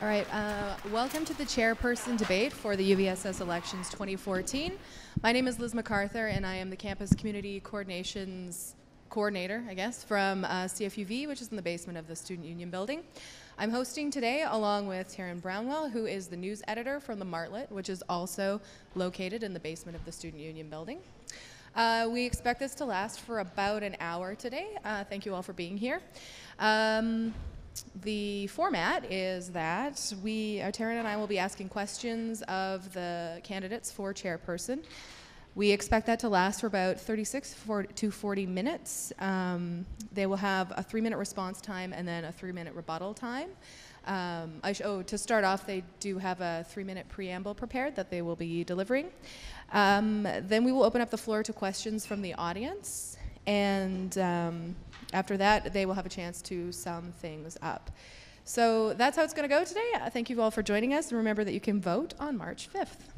All right, welcome to the Chairperson debate for the UVSS elections 2014. My name is Liz McArthur, and I am the Campus Community Coordinations Coordinator, I guess, from CFUV, which is in the basement of the Student Union building. I'm hosting today along with Taryn Brownell, who is the news editor from the Martlet, which is also located in the basement of the Student Union building. We expect this to last for about an hour today. Thank you all for being here. The format is that Taryn and I will be asking questions of the candidates for chairperson. We expect that to last for about 36 to 40 minutes. They will have a 3-minute response time and then a 3-minute rebuttal time. To start off, they do have a 3-minute preamble prepared that they will be delivering. Then we will open up the floor to questions from the audience. And after that, they will have a chance to sum things up. So that's how it's going to go today. Thank you all for joining us. And remember that you can vote on March 5th.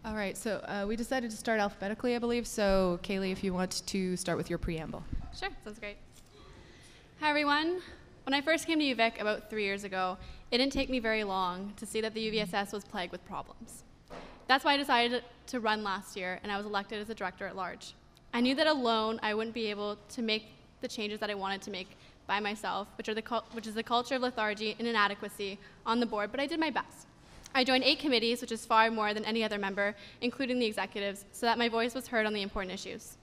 All right, so we decided to start alphabetically, I believe. So Kaylee, if you want to start with your preamble. Sure, sounds great. Hi, everyone. When I first came to UVic about 3 years ago, it didn't take me very long to see that the UVSS was plagued with problems. That's why I decided to run last year, and I was elected as a director at large. I knew that alone I wouldn't be able to make the changes that I wanted to make by myself, which is the culture of lethargy and inadequacy on the board, but I did my best. I joined 8 committees, which is far more than any other member, including the executives, so that my voice was heard on the important issues.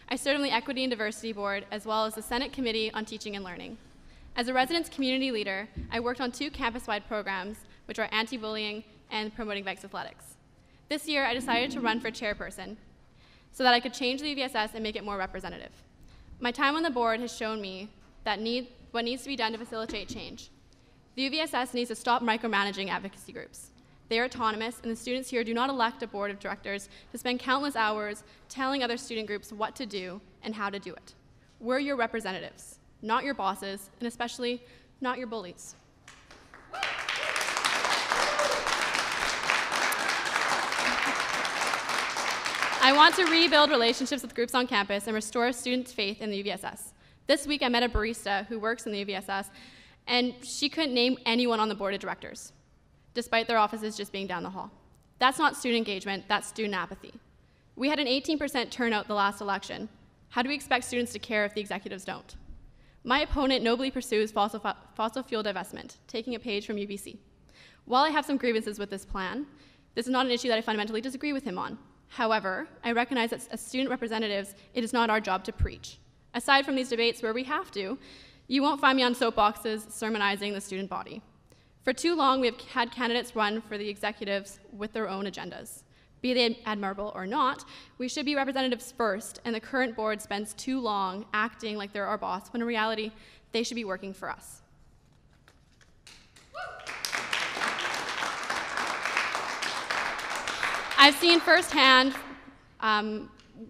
I served on the Equity and Diversity Board, as well as the Senate Committee on Teaching and Learning. As a residence community leader, I worked on 2 campus-wide programs, which are anti-bullying and promoting Vikes athletics. This year, I decided to run for chairperson so that I could change the UVSS and make it more representative. My time on the board has shown me that what needs to be done to facilitate change. The UVSS needs to stop micromanaging advocacy groups. They are autonomous, and the students here do not elect a board of directors to spend countless hours telling other student groups what to do and how to do it. We're your representatives, not your bosses, and especially not your bullies. I want to rebuild relationships with groups on campus and restore students' faith in the UVSS. This week I met a barista who works in the UVSS, and she couldn't name anyone on the board of directors, despite their offices just being down the hall. That's not student engagement, that's student apathy. We had an 18% turnout the last election. How do we expect students to care if the executives don't? My opponent nobly pursues fossil fuel divestment, taking a page from UBC. While I have some grievances with this plan, this is not an issue that I fundamentally disagree with him on. However, I recognize that as student representatives, it is not our job to preach. Aside from these debates where we have to, you won't find me on soapboxes sermonizing the student body. For too long, we have had candidates run for the executives with their own agendas. Be they admirable or not, we should be representatives first, and the current board spends too long acting like they're our boss, when in reality, they should be working for us. I've seen firsthand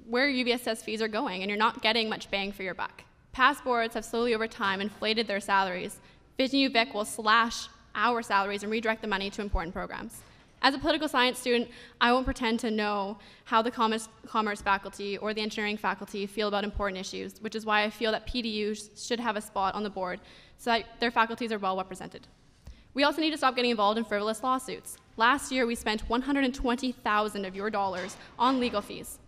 where UVSS fees are going, and you're not getting much bang for your buck. Past boards have slowly over time inflated their salaries. Vision UVic will slash our salaries and redirect the money to important programs. As a political science student, I won't pretend to know how the commerce faculty or the engineering faculty feel about important issues, which is why I feel that PDUs should have a spot on the board so that their faculties are well represented. We also need to stop getting involved in frivolous lawsuits. Last year, we spent $120,000 of your dollars on legal fees.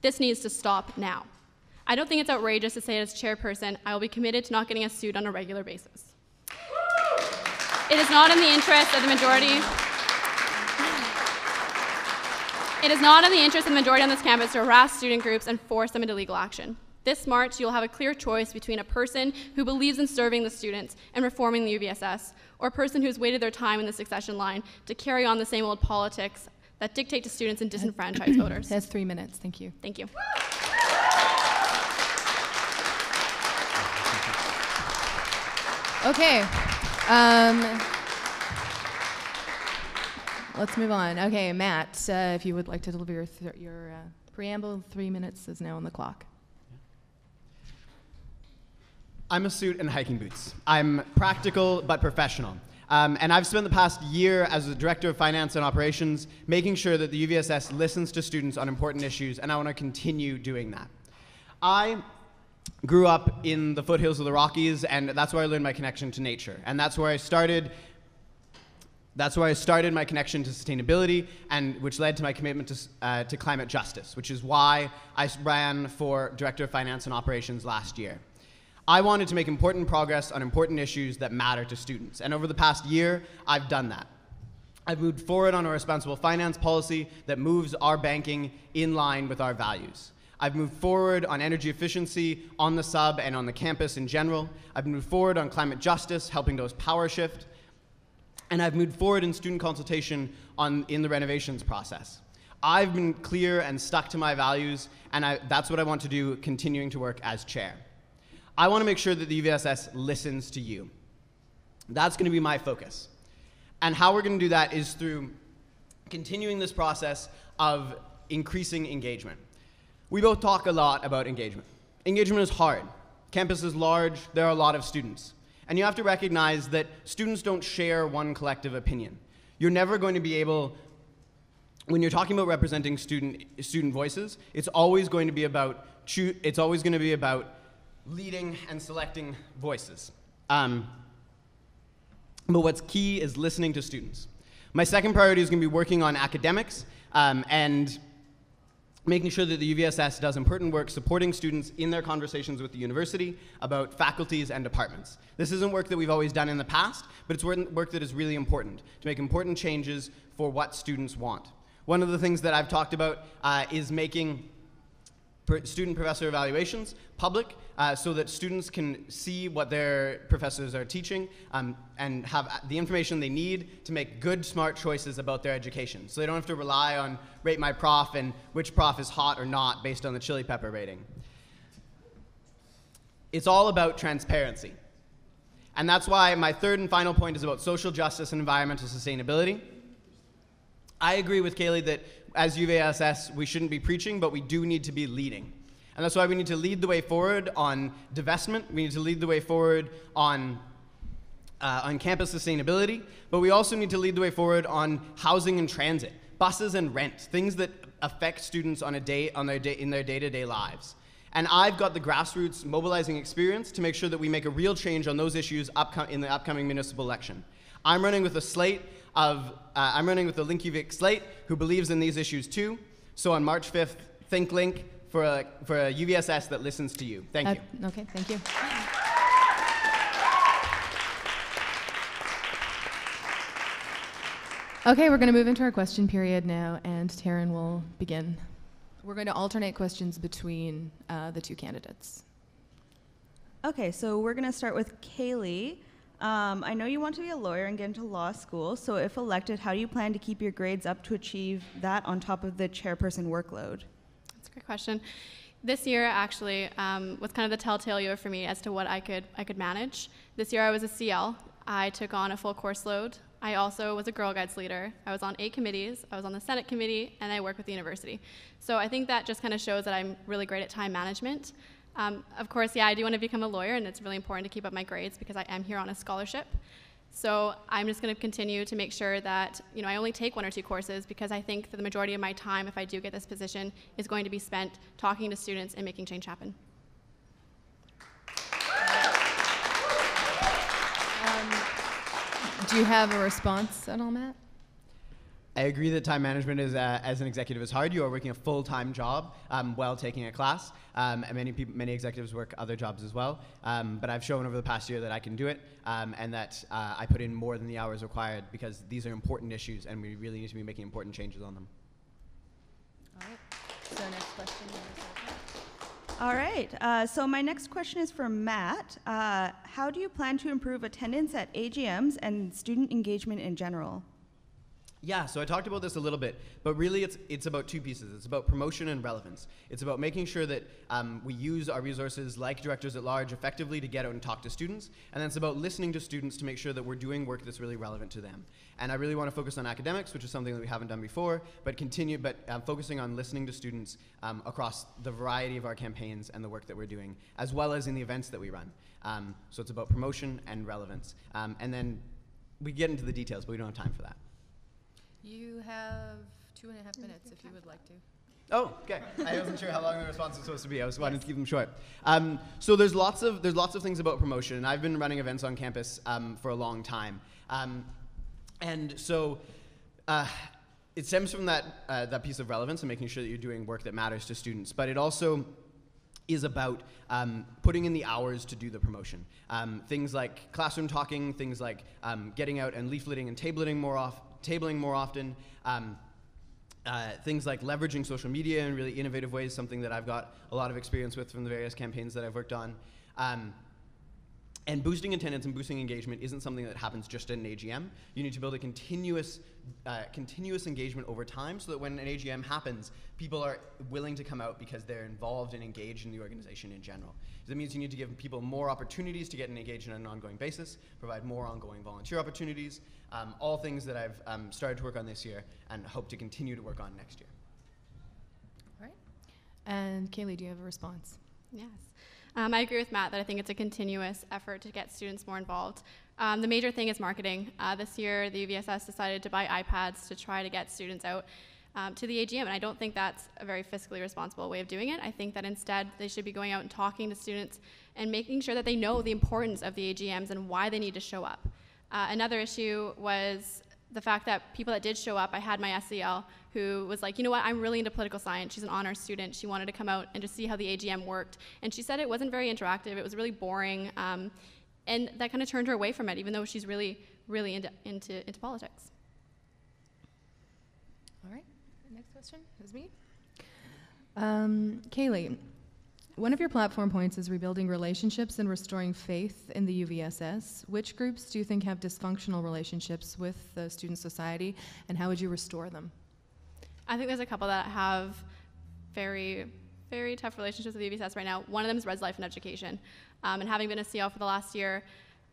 This needs to stop now. I don't think it's outrageous to say as chairperson, I will be committed to not getting us sued on a regular basis. It is not in the interest of the majority. It is not in the interest of the majority on this campus to harass student groups and force them into legal action. This March, you'll have a clear choice between a person who believes in serving the students and reforming the UVSS, or a person who's waited their time in the succession line to carry on the same old politics that dictate to students and disenfranchise voters. That's 3 minutes. Thank you. Thank you. Okay. Let's move on. Okay, Matt, if you would like to deliver your preamble, 3 minutes is now on the clock. I'm a suit and hiking boots. I'm practical but professional. And I've spent the past year as the Director of Finance and Operations making sure that the UVSS listens to students on important issues, and I want to continue doing that. I grew up in the foothills of the Rockies, and that's where I learned my connection to nature. And that's where I started my connection to sustainability, and which led to my commitment to climate justice, which is why I ran for Director of Finance and Operations last year. I wanted to make important progress on important issues that matter to students. And over the past year, I've done that. I've moved forward on a responsible finance policy that moves our banking in line with our values. I've moved forward on energy efficiency on the sub and on the campus in general. I've moved forward on climate justice, helping those power shift. And I've moved forward in student consultation in the renovations process. I've been clear and stuck to my values, and that's what I want to do, continuing to work as chair. I want to make sure that the UVSS listens to you. That's going to be my focus. And how we're going to do that is through continuing this process of increasing engagement. We both talk a lot about engagement. Engagement is hard. Campus is large. There are a lot of students. And you have to recognize that students don't share one collective opinion. You're never going to be able, when you're talking about representing student voices, it's always going to be about leading and selecting voices. But what's key is listening to students. My second priority is going to be working on academics and making sure that the UVSS does important work supporting students in their conversations with the university about faculties and departments. This isn't work that we've always done in the past, but it's work that is really important to make important changes for what students want. One of the things that I've talked about is making student professor evaluations public so that students can see what their professors are teaching and have the information they need to make good, smart choices about their education. So they don't have to rely on rate my prof and which prof is hot or not based on the chili pepper rating. It's all about transparency. And that's why my third and final point is about social justice and environmental sustainability. I agree with Kaylee that as UVSS, we shouldn't be preaching, but we do need to be leading. And that's why we need to lead the way forward on divestment. We need to lead the way forward on campus sustainability, but we also need to lead the way forward on housing and transit, buses and rent, things that affect students in their day-to-day lives. And I've got the grassroots mobilizing experience to make sure that we make a real change on those issues in the upcoming municipal election. I'm running with a Link UVic slate who believes in these issues too. So on March 5th, think Link for a UVSS that listens to you. Thank you. Okay, thank you. Okay, we're going to move into our question period now, and Taryn will begin. We're going to alternate questions between the two candidates. Okay, so we're going to start with Kaylee. I know you want to be a lawyer and get into law school, so if elected, how do you plan to keep your grades up to achieve that on top of the chairperson workload? That's a great question. This year actually was kind of the telltale year for me as to what I could manage. This year I was a CL. I took on a full course load. I also was a Girl Guides leader. I was on 8 committees. I was on the Senate committee, and I work with the university. So I think that just kind of shows that I'm really great at time management. Of course, yeah, I do want to become a lawyer, and it's really important to keep up my grades because I am here on a scholarship. So I'm just going to continue to make sure that I only take 1 or 2 courses because I think that the majority of my time, if I do get this position, is going to be spent talking to students and making change happen. Do you have a response at all, Matt? I agree that time management is, as an executive is hard. You are working a full-time job while taking a class. And many executives work other jobs as well. But I've shown over the past year that I can do it and that I put in more than the hours required because these are important issues and we really need to be making important changes on them. All right. So next question. All right, so my next question is for Matt. How do you plan to improve attendance at AGMs and student engagement in general? Yeah, so I talked about this a little bit, but really it's about 2 pieces. It's about promotion and relevance. It's about making sure that we use our resources like Directors at Large effectively to get out and talk to students, and then it's about listening to students to make sure that we're doing work that's really relevant to them. And I really want to focus on academics, which is something that we haven't done before, but focusing on listening to students across the variety of our campaigns and the work that we're doing, as well as in the events that we run. So it's about promotion and relevance. And then we get into the details, but we don't have time for that. You have 2.5 minutes if you would like to. Oh, okay. I wasn't sure how long the response was supposed to be. I was wanting to keep them short. So there's lots of things about promotion, and I've been running events on campus for a long time, and so it stems from that piece of relevance and making sure that you're doing work that matters to students. But it also is about putting in the hours to do the promotion. Things like classroom talking, things like getting out and leafleting and tabling more often. Things like leveraging social media in really innovative ways, something that I've got a lot of experience with from the various campaigns that I've worked on. And boosting attendance and boosting engagement isn't something that happens just at an AGM. You need to build a continuous engagement over time so that when an AGM happens, people are willing to come out because they're involved and engaged in the organization in general. That means you need to give people more opportunities to get engaged on an ongoing basis, provide more ongoing volunteer opportunities, all things that I've started to work on this year and hope to continue to work on next year. All right. And Kaylee, do you have a response? Yes. I agree with Matt that I think it's a continuous effort to get students more involved. The major thing is marketing. This year, the UVSS decided to buy iPads to try to get students out to the AGM, and I don't think that's a very fiscally responsible way of doing it. I think that instead they should be going out and talking to students and making sure that they know the importance of the AGMs and why they need to show up. Another issue was the fact that people that did show up, I had my SEL who was like, you know what, I'm really into political science. She's an honors student. She wanted to come out and just see how the AGM worked. And she said it wasn't very interactive. It was really boring. And that kind of turned her away from it, even though she's really, really into politics. All right. Next question is me. Kaylee, one of your platform points is rebuilding relationships and restoring faith in the UVSS. Which groups do you think have dysfunctional relationships with the student society, and how would you restore them? I think there's a couple that have very, very tough relationships with the UVSS right now. One of them is Res Life and Education. And having been a CL for the last year,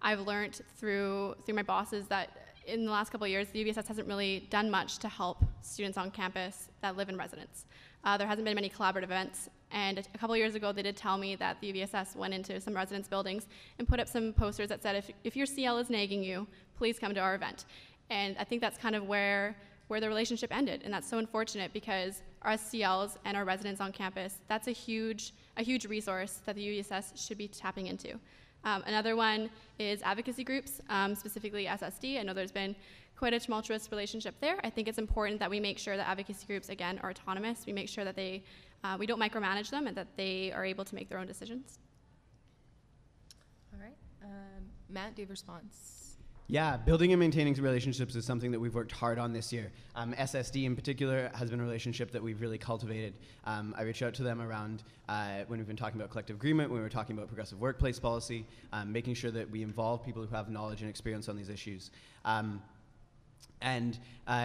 I've learned through my bosses that in the last couple of years, the UVSS hasn't really done much to help students on campus that live in residence. There hasn't been many collaborative events, and a couple of years ago, they did tell me that the UVSS went into some residence buildings and put up some posters that said, if your CL is nagging you, please come to our event. And I think that's kind of where the relationship ended, and that's so unfortunate because our CLs and our residents on campus, that's a huge resource that the UVSS should be tapping into. Another one is advocacy groups, specifically SSD. I know there's been quite a tumultuous relationship there. I think it's important that we make sure that advocacy groups, again, are autonomous. We make sure that we don't micromanage them and that they are able to make their own decisions. All right. Matt, do you have a response? Yeah, building and maintaining relationships is something that we've worked hard on this year. SSD in particular has been a relationship that we've really cultivated. I reached out to them around when we've been talking about collective agreement, when we were talking about progressive workplace policy, making sure that we involve people who have knowledge and experience on these issues. And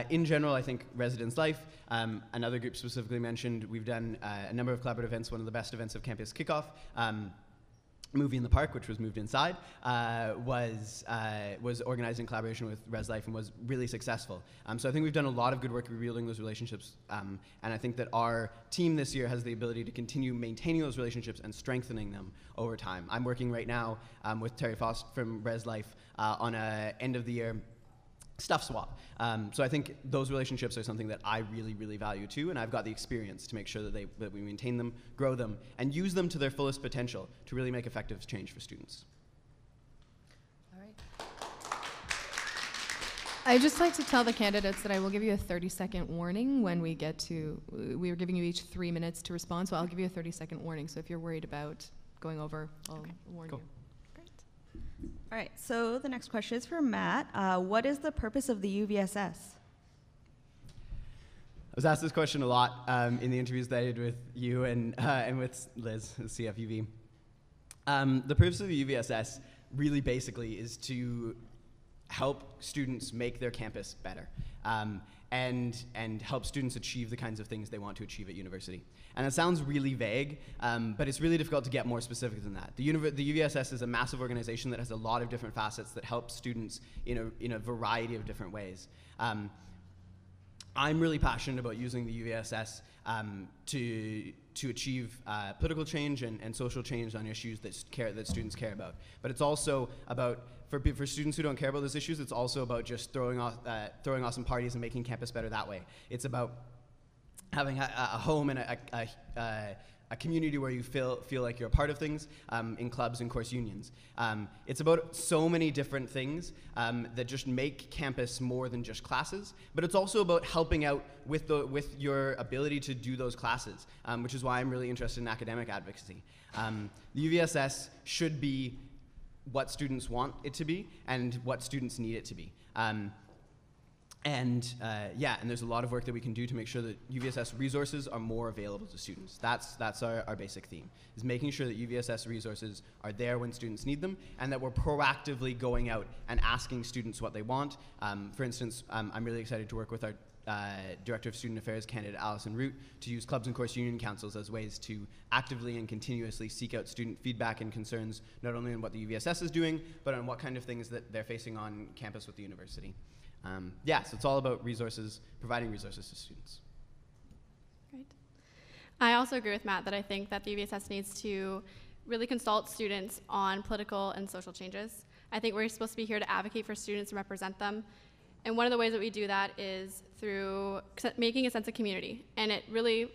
in general, I think Residence Life, another group specifically mentioned, we've done a number of collaborative events. One of the best events of Campus Kickoff, Movie in the Park, which was moved inside, was organized in collaboration with Res Life and was really successful. So I think we've done a lot of good work rebuilding those relationships, and I think that our team this year has the ability to continue maintaining those relationships and strengthening them over time. I'm working right now with Terry Foss from Res Life on a end of the year stuff swap. So I think those relationships are something that I really, really value too, and I've got the experience to make sure that we maintain them, grow them, and use them to their fullest potential to really make effective change for students. All right. I'd just like to tell the candidates that I will give you a 30-second warning when we get to, we are giving you each 3 minutes to respond, so I'll give you a 30-second warning. So if you're worried about going over, I'll warn you. All right, so the next question is for Matt. What is the purpose of the UVSS? I was asked this question a lot in the interviews that I did with you and with Liz, the CFUV. The purpose of the UVSS really basically is to help students make their campus better and help students achieve the kinds of things they want to achieve at university. And it sounds really vague, but it's really difficult to get more specific than that. The UVSS is a massive organization that has a lot of different facets that help students in a variety of different ways. I'm really passionate about using the UVSS to achieve political change and social change on issues that students care about. But it's also about, for students who don't care about those issues, it's also about just throwing awesome parties and making campus better that way. It's about having a home and a community where you feel like you're a part of things in clubs and course unions. It's about so many different things that just make campus more than just classes, but it's also about helping out with your ability to do those classes, which is why I'm really interested in academic advocacy. The UVSS should be what students want it to be and what students need it to be. And there's a lot of work that we can do to make sure that UVSS resources are more available to students. That's our basic theme, is making sure that UVSS resources are there when students need them, and that we're proactively going out and asking students what they want. For instance, I'm really excited to work with our Director of Student Affairs candidate, Allison Root, to use clubs and course union councils as ways to actively and continuously seek out student feedback and concerns, not only on what the UVSS is doing, but on what kind of things that they're facing on campus with the university. So it's all about resources, providing resources to students. Great. I also agree with Matt that I think that the UVSS needs to really consult students on political and social changes. I think we're supposed to be here to advocate for students and represent them. And one of the ways that we do that is through making a sense of community. And it really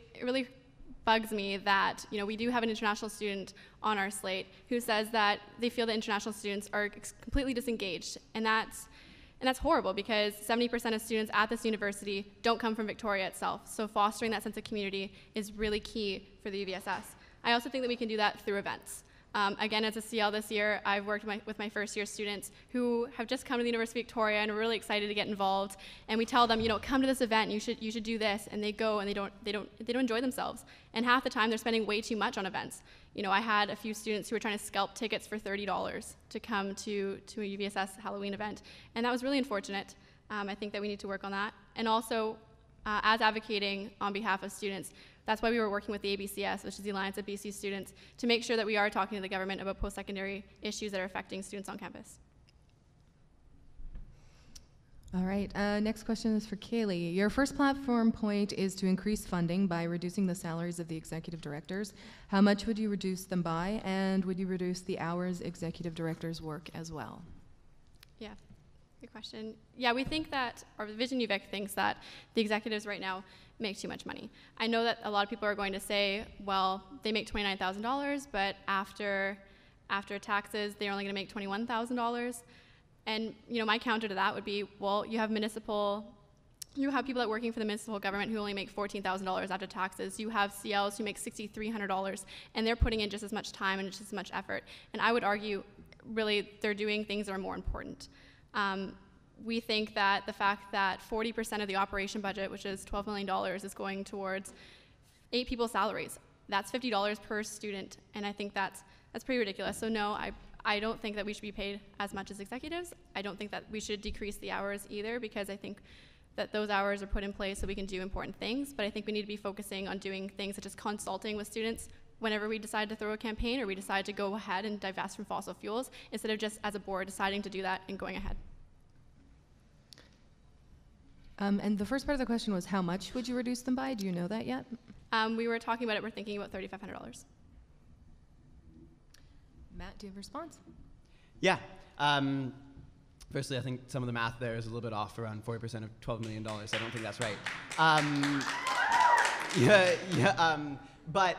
bugs me that we do have an international student on our slate who says that they feel that international students are completely disengaged. And that's horrible, because 70% of students at this university don't come from Victoria itself. So fostering that sense of community is really key for the UVSS. I also think that we can do that through events. Again, as a CL this year, I've worked with my first year students who have just come to the University of Victoria and are really excited to get involved. And we tell them, come to this event, you should do this, and they go and they don't enjoy themselves. And half the time they're spending way too much on events. I had a few students who were trying to scalp tickets for $30 to come to a UVSS Halloween event, and that was really unfortunate. I think that we need to work on that. And also, as advocating on behalf of students, that's why we were working with the ABCS, which is the Alliance of BC Students, to make sure that we are talking to the government about post-secondary issues that are affecting students on campus. All right, next question is for Kaylee. Your first platform point is to increase funding by reducing the salaries of the executive directors. How much would you reduce them by, and would you reduce the hours executive directors work as well? Yeah. Good question. Yeah, we think that, or Vision UVic thinks that the executives right now make too much money. I know that a lot of people are going to say, well, they make $29,000, but after taxes, they're only going to make $21,000. And my counter to that would be, well, you have people that are working for the municipal government who only make $14,000 after taxes. You have CLs who make $6,300, and they're putting in just as much time and just as much effort. And I would argue, really, they're doing things that are more important. We think that the fact that 40% of the operation budget, which is $12 million, is going towards 8 people's salaries. That's $50 per student, and I think that's pretty ridiculous. So no, I don't think that we should be paid as much as executives. I don't think that we should decrease the hours either, because I think that those hours are put in place so we can do important things, but I think we need to be focusing on doing things such as consulting with students whenever we decide to throw a campaign or we decide to go ahead and divest from fossil fuels, instead of just as a board deciding to do that and going ahead. And the first part of the question was, how much would you reduce them by? Do you know that yet? We were talking about it. We're thinking about $3,500. Matt, do you have a response? Yeah. Firstly, I think some of the math there is a little bit off, around 40% of $12 million. I don't think that's right. But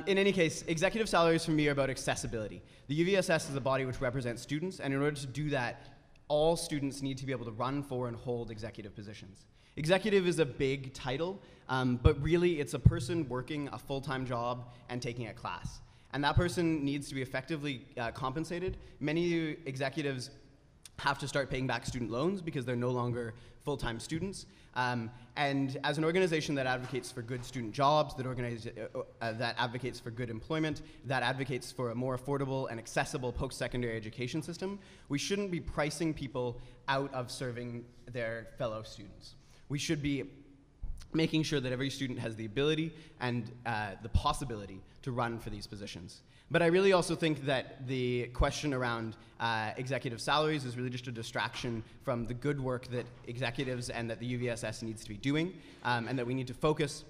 in any case, executive salaries for me are about accessibility. The UVSS is a body which represents students, and in order to do that, all students need to be able to run for and hold executive positions. Executive is a big title, but really it's a person working a full-time job and taking a class. And that person needs to be effectively compensated. Many executives have to start paying back student loans because they're no longer full-time students. And as an organization that advocates for good student jobs, that advocates for good employment, that advocates for a more affordable and accessible post-secondary education system, we shouldn't be pricing people out of serving their fellow students. We should be making sure that every student has the ability and the possibility to run for these positions. But I really also think that the question around executive salaries is really just a distraction from the good work that executives and that the UVSS needs to be doing, and that we need to focus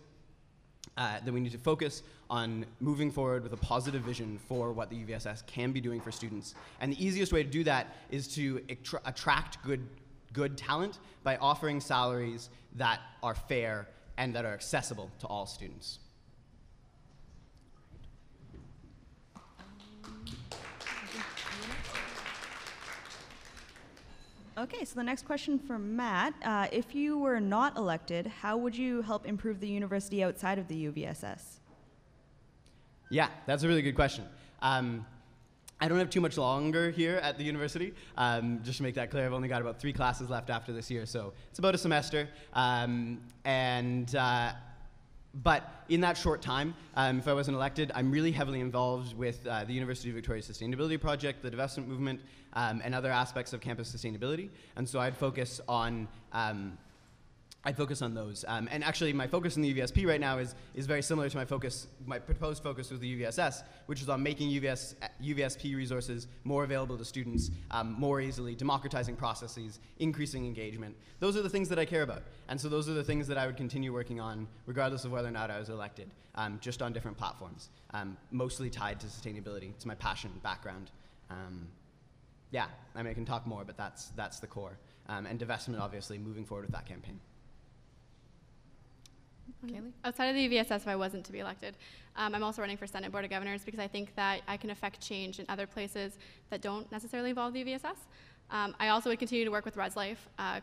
on moving forward with a positive vision for what the UVSS can be doing for students. And the easiest way to do that is to attract good talent by offering salaries that are fair and that are accessible to all students. Okay, so the next question for Matt. If you were not elected, how would you help improve the university outside of the UVSS? Yeah, that's a really good question. I don't have too much longer here at the university. Just to make that clear, I've only got about 3 classes left after this year, so it's about a semester. But in that short time, if I wasn't elected, I'm really heavily involved with the University of Victoria's Sustainability Project, the divestment movement, and other aspects of campus sustainability. And so I'd focus on those. And actually, my focus in the UVSP right now is very similar to my proposed focus with the UVSS, which is on making UVSP resources more available to students more easily, democratizing processes, increasing engagement. Those are the things that I care about. And so those are the things that I would continue working on, regardless of whether or not I was elected, just on different platforms, mostly tied to sustainability. It's my passion, background. Yeah, I mean, I can talk more, but that's the core. And divestment, obviously, moving forward with that campaign. Kaylee? Outside of the UVSS, if I wasn't to be elected, I'm also running for Senate Board of Governors because I think that I can affect change in other places that don't necessarily involve the UVSS. I also would continue to work with ResLife.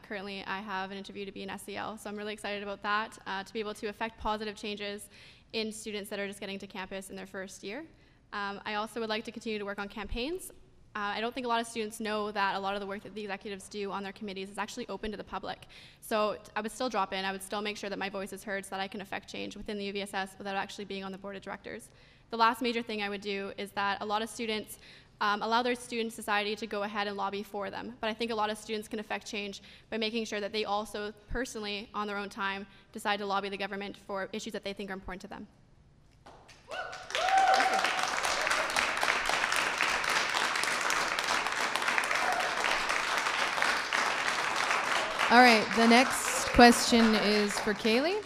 Currently, I have an interview to be an SEL, so I'm really excited about that, to be able to affect positive changes in students that are just getting to campus in their first year. I also would like to continue to work on campaigns. I don't think a lot of students know that a lot of the work that the executives do on their committees is actually open to the public. So I would still drop in. I would still make sure that my voice is heard so that I can affect change within the UVSS without actually being on the board of directors. The last major thing I would do is that a lot of students allow their student society to go ahead and lobby for them. But I think a lot of students can affect change by making sure that they also personally, on their own time, decide to lobby the government for issues that they think are important to them. All right, the next question is for Kaylee.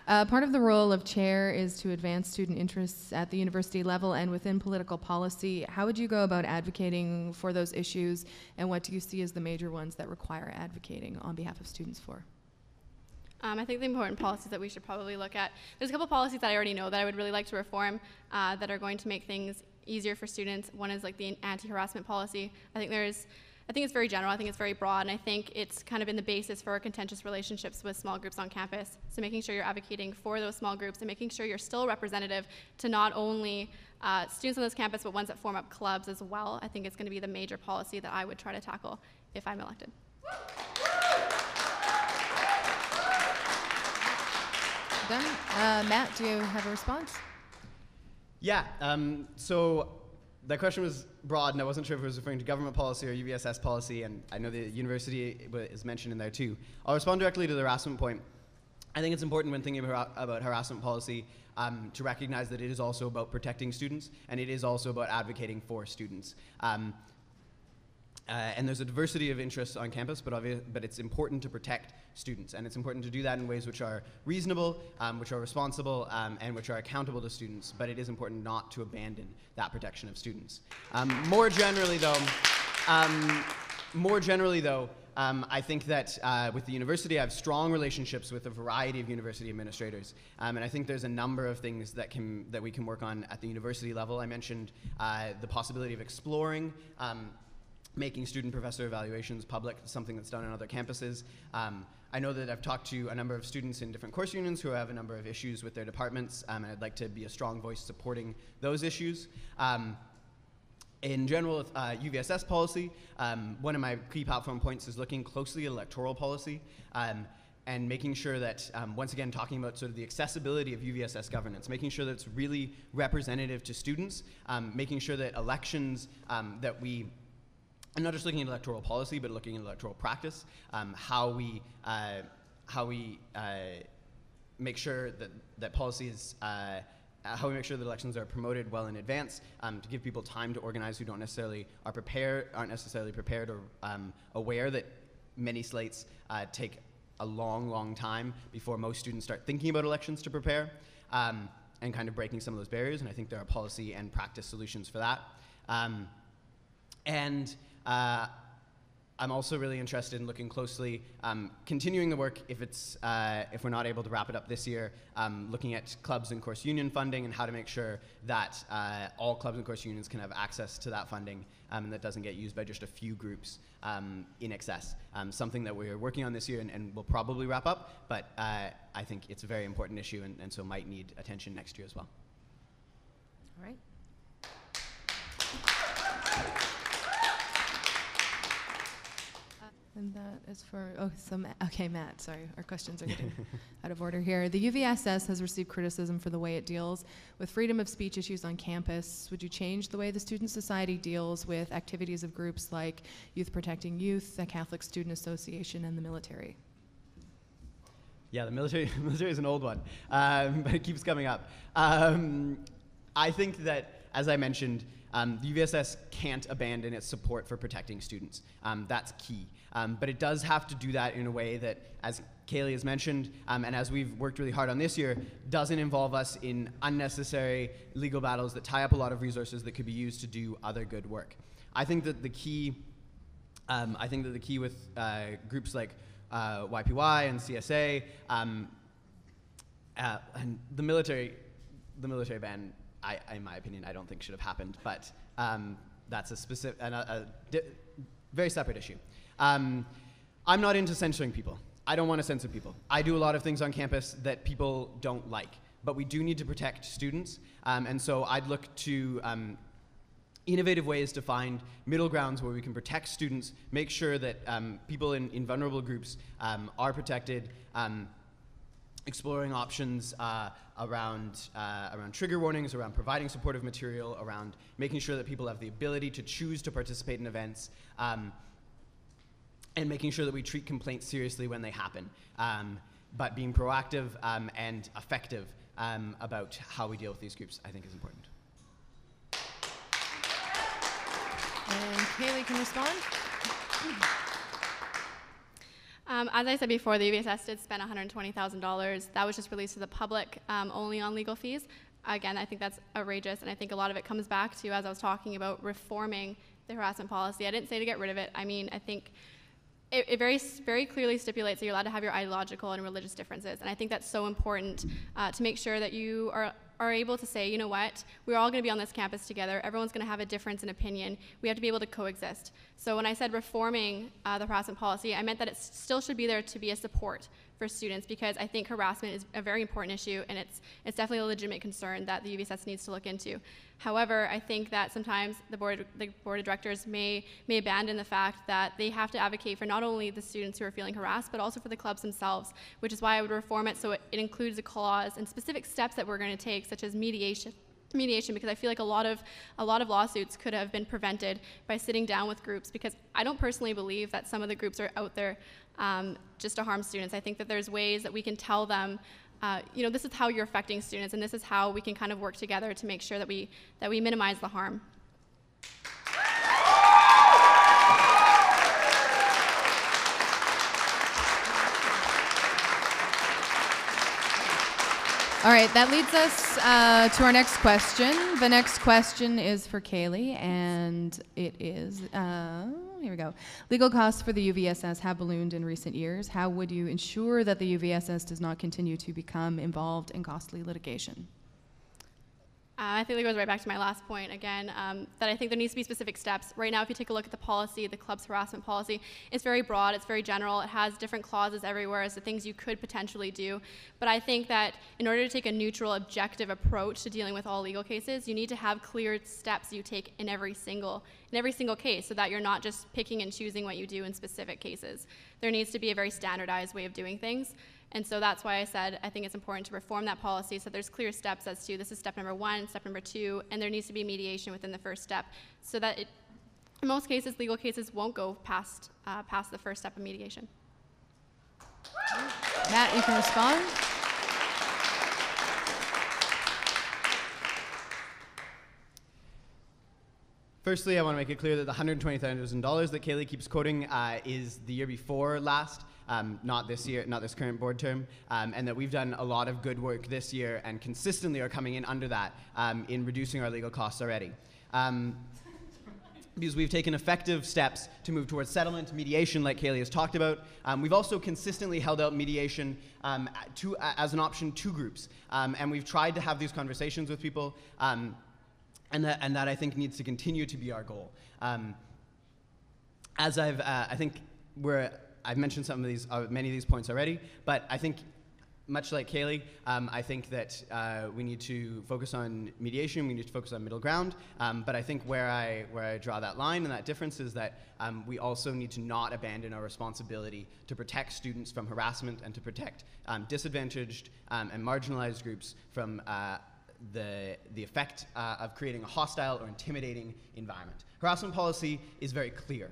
Part of the role of chair is to advance student interests at the university level and within political policy. How would you go about advocating for those issues, and what do you see as the major ones that require advocating on behalf of students for? I think the important policies that we should probably look at, there's a couple policies that I already know that I would really like to reform that are going to make things easier for students. One is like the anti-harassment policy. I think it's very general, I think it's very broad, and I think it's kind of been the basis for contentious relationships with small groups on campus. So making sure you're advocating for those small groups and making sure you're still representative to not only students on this campus, but ones that form up clubs as well. I think it's going to be the major policy that I would try to tackle if I'm elected. Done. Matt, do you have a response? Yeah, so that question was broad, and I wasn't sure if it was referring to government policy or UVSS policy, and I know the university is mentioned in there too. I'll respond directly to the harassment point. I think it's important when thinking about harassment policy to recognize that it is also about protecting students, and it is also about advocating for students. And there's a diversity of interests on campus, but it's important to protect students, and it's important to do that in ways which are reasonable, which are responsible, and which are accountable to students, but it is important not to abandon that protection of students. More generally though, I think that with the university, I have strong relationships with a variety of university administrators, and I think there's a number of things that we can work on at the university level. I mentioned the possibility of exploring making student-professor evaluations public, something that's done on other campuses. I know that I've talked to a number of students in different course unions who have a number of issues with their departments, and I'd like to be a strong voice supporting those issues. In general, with UVSS policy, one of my key platform points is looking closely at electoral policy and making sure that, once again, talking about sort of the accessibility of UVSS governance, making sure that it's really representative to students, making sure that elections that we and not just looking at electoral policy, but looking at electoral practice, how we make sure that policies, how we make sure that elections are promoted well in advance, to give people time to organize who aren't necessarily prepared or aware that many slates take a long time before most students start thinking about elections to prepare, and kind of breaking some of those barriers. And I think there are policy and practice solutions for that. I'm also really interested in looking closely, continuing the work if we're not able to wrap it up this year, looking at clubs and course union funding and how to make sure that all clubs and course unions can have access to that funding and that doesn't get used by just a few groups in excess. Something that we're working on this year and will probably wrap up, but I think it's a very important issue and so might need attention next year as well. All right. And that is for, okay, Matt, sorry, our questions are getting out of order here. The UVSS has received criticism for the way it deals with freedom of speech issues on campus. Would you change the way the Student Society deals with activities of groups like Youth Protecting Youth, the Catholic Student Association, and the military? Yeah, the military is an old one, but it keeps coming up. I think that, as I mentioned, the UVSS can't abandon its support for protecting students. That's key. But it does have to do that in a way that, as Kaylee has mentioned, and as we've worked really hard on this year, doesn't involve us in unnecessary legal battles that tie up a lot of resources that could be used to do other good work. I think that the key with groups like YPY and CSA and the military ban, in my opinion, I don't think should have happened, but that's a specific, very separate issue. I'm not into censoring people. I don't want to censor people. I do a lot of things on campus that people don't like, but we do need to protect students, and so I'd look to innovative ways to find middle grounds where we can protect students, make sure that people in vulnerable groups are protected, exploring options around trigger warnings, around providing supportive material, around making sure that people have the ability to choose to participate in events, and making sure that we treat complaints seriously when they happen, but being proactive and effective about how we deal with these groups, I think, is important. And Kaylee can respond. As I said before, the UVSS did spend $120,000. That was just released to the public, only on legal fees. Again, I think that's outrageous, and I think a lot of it comes back to, as I was talking about, reforming the harassment policy. I didn't say to get rid of it. I mean, I think it very clearly stipulates that you're allowed to have your ideological and religious differences, and I think that's so important to make sure that you are able to say, you know what, we're all going to be on this campus together. Everyone's going to have a difference in opinion. We have to be able to coexist. So when I said reforming the harassment policy, I meant that it still should be there to be a support for students, because I think harassment is a very important issue, and it's definitely a legitimate concern that the UVSS needs to look into. However, I think that sometimes the board of directors may abandon the fact that they have to advocate for not only the students who are feeling harassed, but also for the clubs themselves, which is why I would reform it so it includes a clause and specific steps that we're going to take, such as mediation, because I feel like a lot of lawsuits could have been prevented by sitting down with groups, because I don't personally believe that some of the groups are out there just to harm students. I think that there's ways that we can tell them, you know, this is how you're affecting students, and this is how we can kind of work together to make sure that we minimize the harm. All right, that leads us to our next question. The next question is for Kaylee, and it is, here we go. Legal costs for the UVSS have ballooned in recent years. How would you ensure that the UVSS does not continue to become involved in costly litigation? I think that goes right back to my last point again, that I think there needs to be specific steps. Right now, if you take a look at the policy, the club's harassment policy, it's very broad, it's very general, it has different clauses everywhere as to things you could potentially do. But I think that in order to take a neutral, objective approach to dealing with all legal cases, you need to have clear steps you take in every single case, so that you're not just picking and choosing what you do in specific cases. There needs to be a very standardized way of doing things. And so that's why I said I think it's important to reform that policy so there's clear steps as to this is step number 1, step number 2, and there needs to be mediation within the first step, so that in most cases, legal cases won't go past the first step of mediation. Matt, you can respond. Firstly, I want to make it clear that the $120,000 that Kaylee keeps quoting is the year before last. Not this year, not this current board term, and that we've done a lot of good work this year and consistently are coming in under that in reducing our legal costs already. because we've taken effective steps to move towards settlement, mediation, like Kaylee has talked about. We've also consistently held out mediation as an option to groups, and we've tried to have these conversations with people, and that I think needs to continue to be our goal. As I think I've mentioned some of these, many of these points already, but I think, much like Kaylee, I think that we need to focus on mediation, we need to focus on middle ground, but I think where I draw that line and that difference is that we also need to not abandon our responsibility to protect students from harassment and to protect disadvantaged and marginalized groups from the effect of creating a hostile or intimidating environment. Harassment policy is very clear.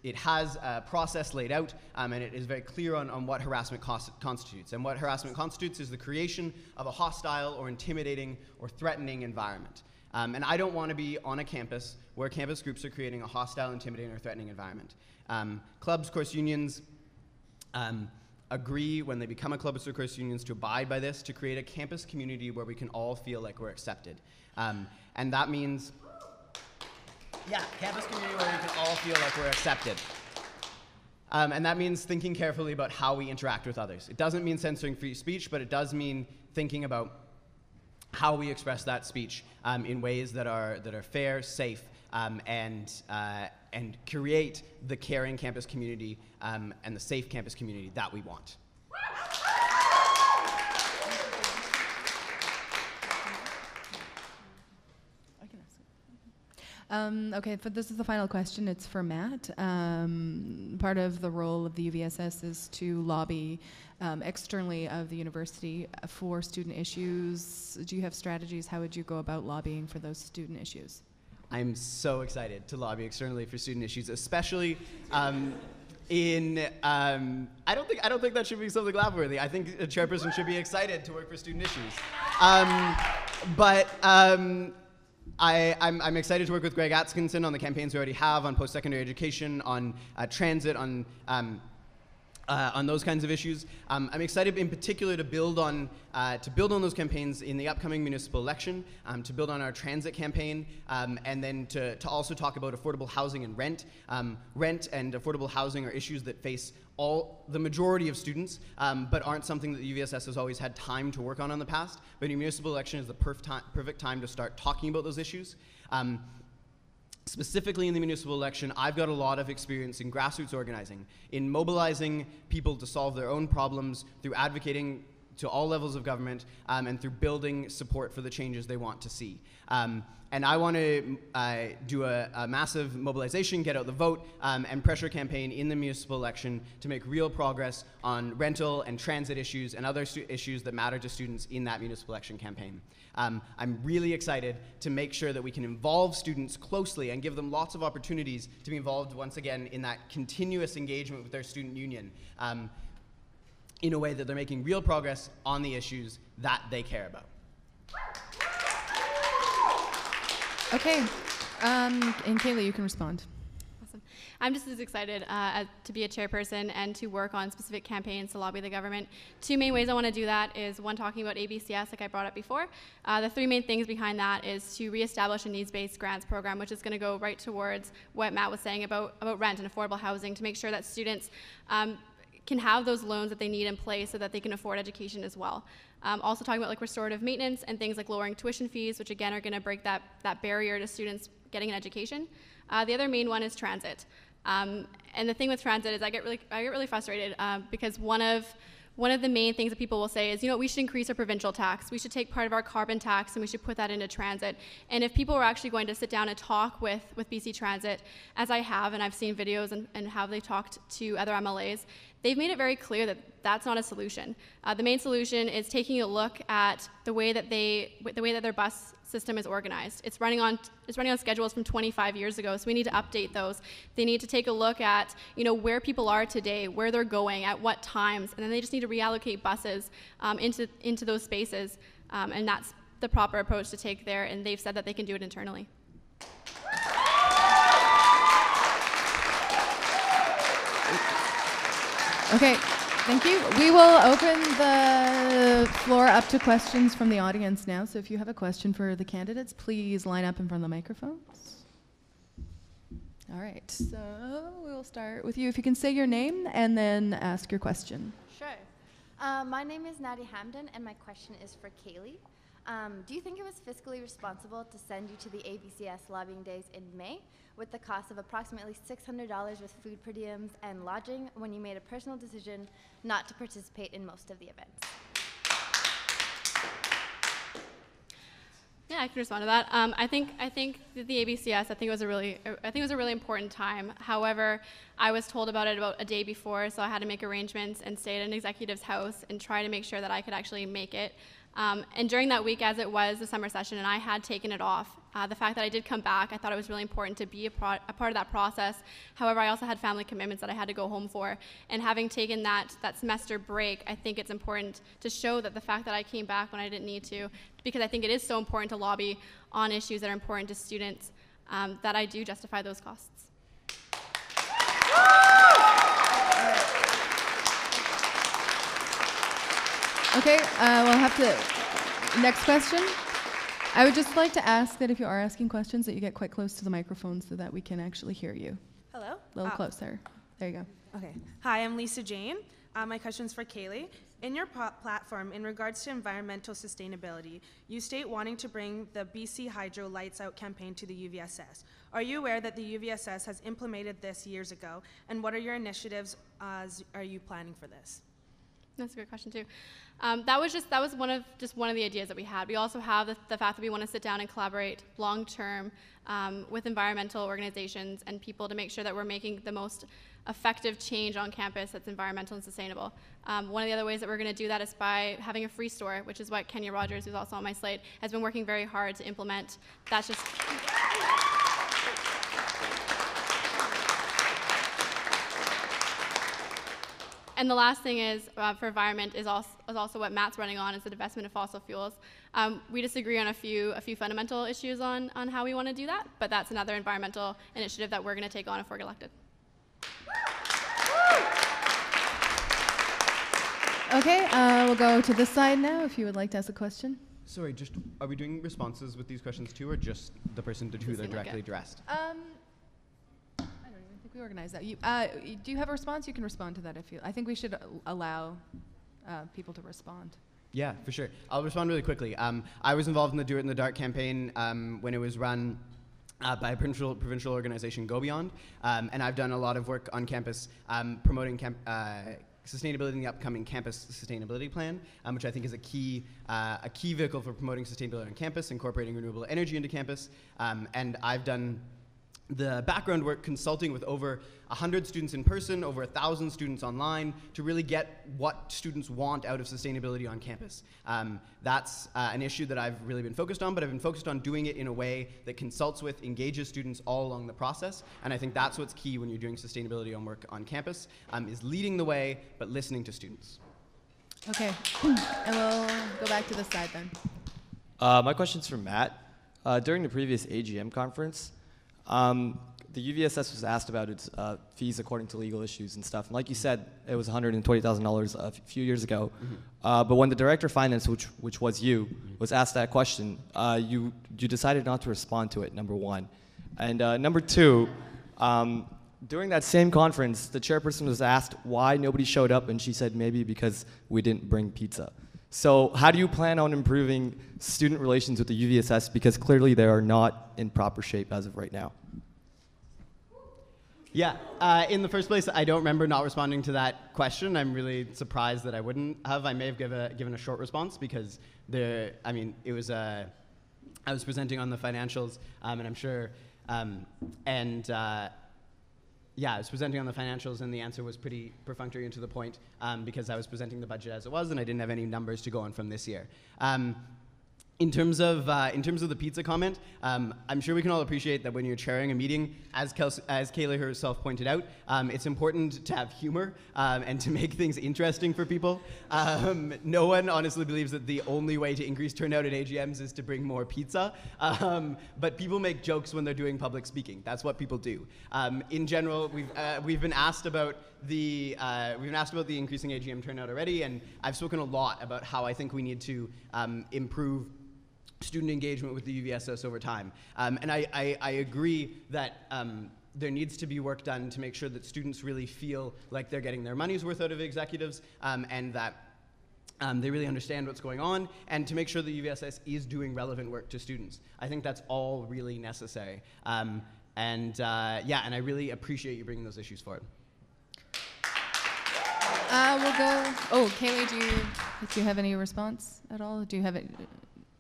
It has a process laid out, and it is very clear on what harassment constitutes. And what harassment constitutes is the creation of a hostile or intimidating or threatening environment. And I don't want to be on a campus where campus groups are creating a hostile, intimidating, or threatening environment. Clubs, course unions agree when they become a club or course unions to abide by this, to create a campus community where we can all feel like we're accepted. And that means campus community where we can all feel like we're accepted. And that means thinking carefully about how we interact with others. It doesn't mean censoring free speech, but it does mean thinking about how we express that speech in ways that are fair, safe, and create the caring campus community and the safe campus community that we want. Okay, but this is the final question. It's for Matt. Part of the role of the UVSS is to lobby externally of the university for student issues. Do you have strategies? How would you go about lobbying for those student issues? I'm so excited to lobby externally for student issues, especially I don't think that should be something laugh-worthy. I think a chairperson should be excited to work for student issues. I'm excited to work with Greg Atkinson on the campaigns we already have on post-secondary education, on transit, on those kinds of issues. I'm excited in particular to build on those campaigns in the upcoming municipal election, to build on our transit campaign, and then to also talk about affordable housing and rent. Rent and affordable housing are issues that face the majority of students, but aren't something that the UVSS has always had time to work on in the past. But a municipal election is the perfect time to start talking about those issues. Specifically in the municipal election, I've got a lot of experience in grassroots organizing, in mobilizing people to solve their own problems through advocating to all levels of government, and through building support for the changes they want to see. And I want to do a massive mobilization, get out the vote, and pressure campaign in the municipal election to make real progress on rental and transit issues and other issues that matter to students in that municipal election campaign. I'm really excited to make sure that we can involve students closely and give them lots of opportunities to be involved once again in that continuous engagement with their student union, in a way that they're making real progress on the issues that they care about. Okay, and Kaylee, you can respond. Awesome. I'm just as excited to be a chairperson and to work on specific campaigns to lobby the government. Two main ways I want to do that is one, talking about ABCS, like I brought up before. The three main things behind that is to reestablish a needs-based grants program, which is going to go right towards what Matt was saying about rent and affordable housing, to make sure that students can have those loans that they need in place so that they can afford education as well. Also talking about like restorative maintenance and things like lowering tuition fees, which again are going to break that barrier to students getting an education. The other main one is transit. And the thing with transit is I get really frustrated because one of the main things that people will say is, we should increase our provincial tax. We should take part of our carbon tax and we should put that into transit. And if people were actually going to sit down and talk with BC Transit, as I have, and I've seen videos and how they talked to other MLAs, they've made it very clear that that's not a solution. The main solution is taking a look at the way that their bus system is organized. It's running on schedules from 25 years ago, so we need to update those. They need to take a look at where people are today, where they're going, at what times, and then they just need to reallocate buses into those spaces, and that's the proper approach to take there, and they've said that they can do it internally. Okay, thank you. We will open the floor up to questions from the audience now. So if you have a question for the candidates, please line up in front of the microphones. All right, so we'll start with you. If you can say your name and then ask your question. Sure. My name is Nadia Hamden, and my question is for Kaylee. Do you think it was fiscally responsible to send you to the ABCS lobbying days in May with the cost of approximately $600 with food per diems and lodging when you made a personal decision not to participate in most of the events? Yeah, I can respond to that. I think that the ABCS, I think it was a really important time. However, I was told about it about a day before, so I had to make arrangements and stay at an executive's house and try to make sure that I could actually make it. And during that week, as it was the summer session, and I had taken it off, the fact that I did come back, I thought it was really important to be a part of that process. However, I also had family commitments that I had to go home for. And having taken that semester break, I think it's important to show that the fact that I came back when I didn't need to, because I think it is so important to lobby on issues that are important to students, that I do justify those costs. Okay, we'll have to, next question. I would just like to ask that if you are asking questions that you get quite close to the microphone so that we can actually hear you. Hello? A little closer. There you go. Okay. Hi, I'm Lisa Jane. My question's for Kaylee. In your platform, in regards to environmental sustainability, you state wanting to bring the BC Hydro Lights Out campaign to the UVSS. Are you aware that the UVSS has implemented this years ago, and what are your initiatives are you planning for this? That's a good question too. That was one of the ideas that we had. We also have the fact that we want to sit down and collaborate long term with environmental organizations and people to make sure that we're making the most effective change on campus that's environmental and sustainable. One of the other ways that we're going to do that is by having a free store, which is what Kenya Rogers, who's also on my slate, has been working very hard to implement. That's just. And the last thing is, for environment, is also what Matt's running on, is the divestment of fossil fuels. We disagree on a few fundamental issues on how we want to do that, but that's another environmental initiative that we're going to take on if we're elected. Okay, we'll go to this side now if you would like to ask a question. Sorry, just are we doing responses with these questions too, or just the person to who they're directly addressed? I don't even think we organized that. Do you have a response? You can respond to that if you. I think we should allow people to respond. Yeah, for sure. I'll respond really quickly. I was involved in the Do It in the Dark campaign when it was run by a provincial organization, Go Beyond, and I've done a lot of work on campus promoting sustainability in the upcoming campus sustainability plan, which I think is a key vehicle for promoting sustainability on campus, incorporating renewable energy into campus, and I've done the background work consulting with over 100 students in person, over 1,000 students online, to really get what students want out of sustainability on campus. That's an issue that I've really been focused on, but I've been focused on doing it in a way that consults with, engages students all along the process, and I think that's what's key when you're doing sustainability on work on campus, is leading the way, but listening to students. Okay, and we'll go back to this side then. My question's for Matt. During the previous AGM conference, the UVSS was asked about its fees according to legal issues and stuff. And like you said, it was $120,000 a few years ago. Mm-hmm. But when the director of finance, which was you, was asked that question, you decided not to respond to it, number one. And number two, during that same conference, the chairperson was asked why nobody showed up, and she said maybe because we didn't bring pizza. So how do you plan on improving student relations with the UVSS? Because clearly they are not in proper shape as of right now. Yeah, in the first place, I don't remember not responding to that question. I'm really surprised that I wouldn't have. I may have given a short response because I was presenting on the financials, and I'm sure, yeah, I was presenting on the financials, and the answer was pretty perfunctory and to the point because I was presenting the budget as it was, and I didn't have any numbers to go on from this year. In terms of the pizza comment, I'm sure we can all appreciate that when you're chairing a meeting, as Kaylee herself pointed out, it's important to have humor and to make things interesting for people. No one honestly believes that the only way to increase turnout at AGMs is to bring more pizza, but people make jokes when they're doing public speaking. That's what people do. In general, we've been asked about the increasing AGM turnout already, and I've spoken a lot about how I think we need to improve student engagement with the UVSS over time. And I agree that there needs to be work done to make sure that students really feel like they're getting their money's worth out of executives, and that they really understand what's going on, and to make sure that UVSS is doing relevant work to students. I think that's all really necessary. Yeah, and I really appreciate you bringing those issues forward. We'll go. Oh, Kaylee, do you have any response at all? Do you have it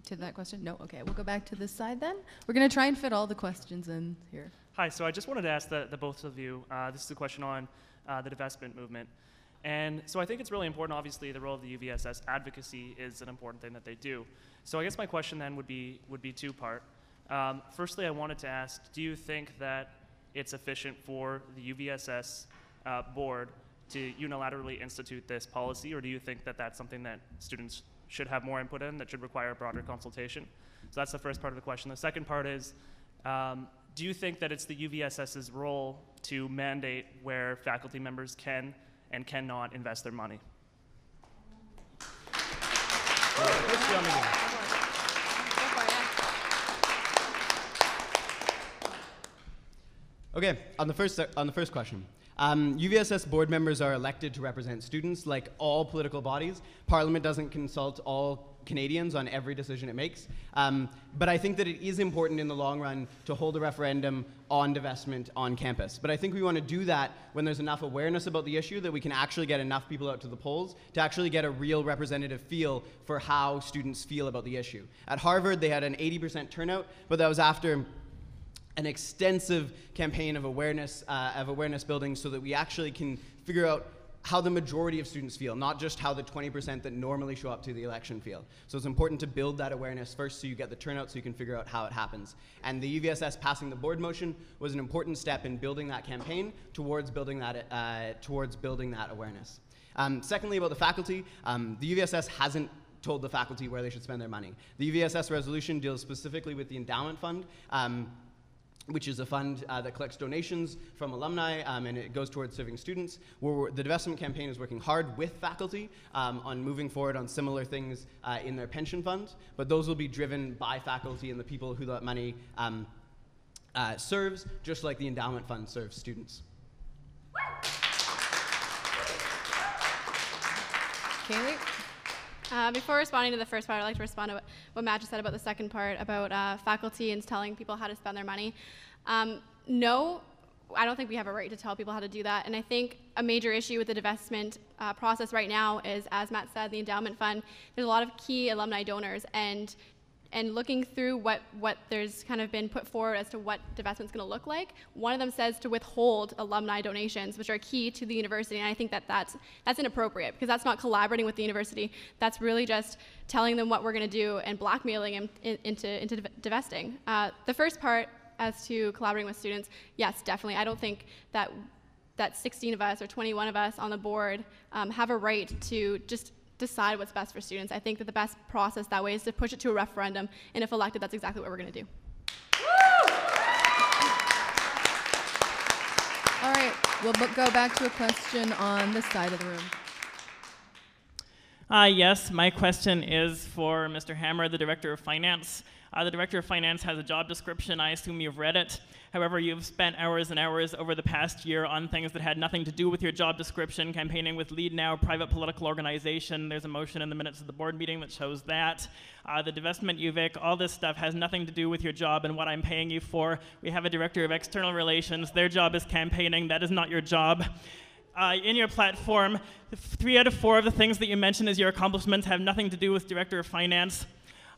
to that question? No. Okay, we'll go back to this side then. We're going to try and fit all the questions in here. Hi. So I just wanted to ask the both of you. This is a question on the divestment movement, and so I think it's really important. Obviously, the role of the UVSS advocacy is an important thing that they do. So I guess my question then would be two-part. Firstly, I wanted to ask: do you think that it's efficient for the UVSS board to unilaterally institute this policy, or do you think that that's something that students should have more input in, that should require a broader consultation? So that's the first part of the question. The second part is, do you think that it's the UVSS's role to mandate where faculty members can and cannot invest their money? Okay, on the first question. UVSS board members are elected to represent students. Like all political bodies, Parliament doesn't consult all Canadians on every decision it makes. But I think that it is important in the long run to hold a referendum on divestment on campus. But I think we want to do that when there's enough awareness about the issue that we can actually get enough people out to the polls to actually get a real representative feel for how students feel about the issue. At Harvard, they had an 80% turnout, but that was after an extensive campaign of awareness building so that we actually can figure out how the majority of students feel, not just how the 20% that normally show up to the election feel. So it's important to build that awareness first so you get the turnout so you can figure out how it happens. And the UVSS passing the board motion was an important step in building that campaign towards building that awareness. Secondly, about the faculty, the UVSS hasn't told the faculty where they should spend their money. The UVSS resolution deals specifically with the endowment fund, which is a fund that collects donations from alumni, and it goes towards serving students. The divestment campaign is working hard with faculty on moving forward on similar things in their pension funds, but those will be driven by faculty and the people who that money serves, just like the endowment fund serves students. Kaylee? Before responding to the first part, I'd like to respond to what Matt just said about the second part, about faculty and telling people how to spend their money. No, I don't think we have a right to tell people how to do that. And I think a major issue with the divestment process right now is, as Matt said, the endowment fund. There's a lot of key alumni donors, and looking through what there's kind of been put forward as to what divestment's going to look like, one of them says to withhold alumni donations, which are key to the university, and I think that that's inappropriate, because that's not collaborating with the university. That's really just telling them what we're going to do and blackmailing them into divesting. The first part, as to collaborating with students, yes, definitely. I don't think that 16 of us or 21 of us on the board have a right to just decide what's best for students. I think that the best process that way is to push it to a referendum, and if elected, that's exactly what we're going to do. All right, we'll go back to a question on this side of the room. Yes, my question is for Mr. Hammer, the Director of Finance. The Director of Finance has a job description. I assume you've read it. However, you've spent hours and hours over the past year on things that had nothing to do with your job description, campaigning with Lead Now, private political organization. There's a motion in the minutes of the board meeting that shows that. The divestment, UVic, all this stuff has nothing to do with your job and what I'm paying you for. We have a Director of External Relations. Their job is campaigning. That is not your job. In your platform, 3 out of 4 of the things that you mention as your accomplishments have nothing to do with Director of Finance.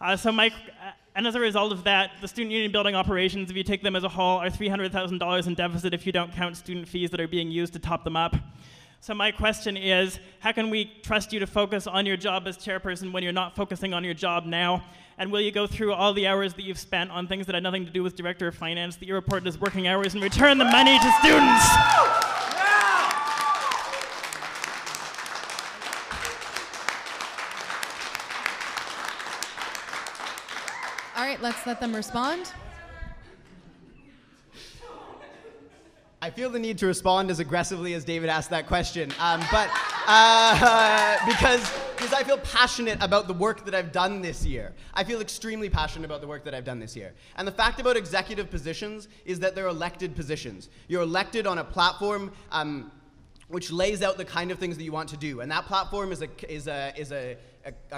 And as a result of that, the student union building operations, if you take them as a whole, are $300,000 in deficit if you don't count student fees that are being used to top them up. So my question is, how can we trust you to focus on your job as chairperson when you're not focusing on your job now? And will you go through all the hours that you've spent on things that had nothing to do with Director of Finance that you report as working hours and return the money to students? All right, let's let them respond. I feel the need to respond as aggressively as David asked that question, because because I feel passionate about the work that I've done this year. I feel extremely passionate about the work that I've done this year. And the fact about executive positions is that they're elected positions. You're elected on a platform which lays out the kind of things that you want to do. And that platform is a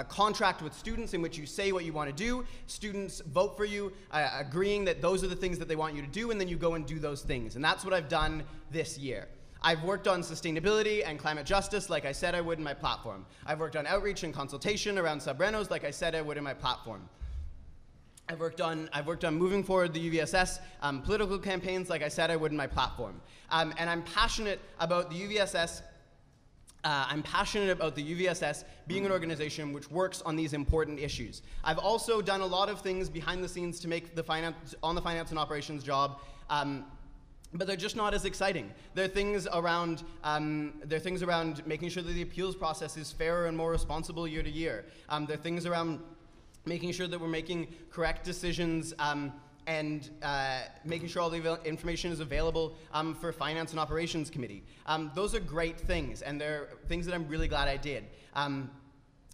contract with students in which you say what you want to do. Students vote for you, agreeing that those are the things that they want you to do, and then you go and do those things. And that's what I've done this year. I've worked on sustainability and climate justice like I said I would in my platform. I've worked on outreach and consultation around sub-renos like I said I would in my platform. I've worked on moving forward the UVSS political campaigns like I said I would in my platform. And I'm passionate about the UVSS. I'm passionate about the UVSS being an organization which works on these important issues. I've also done a lot of things behind the scenes to make the finance and operations job, but they're just not as exciting. There are things around making sure that the appeals process is fairer and more responsible year to year. There are things around making sure that we're making correct decisions and making sure all the information is available for Finance and Operations Committee. Those are great things, and they're things that I'm really glad I did.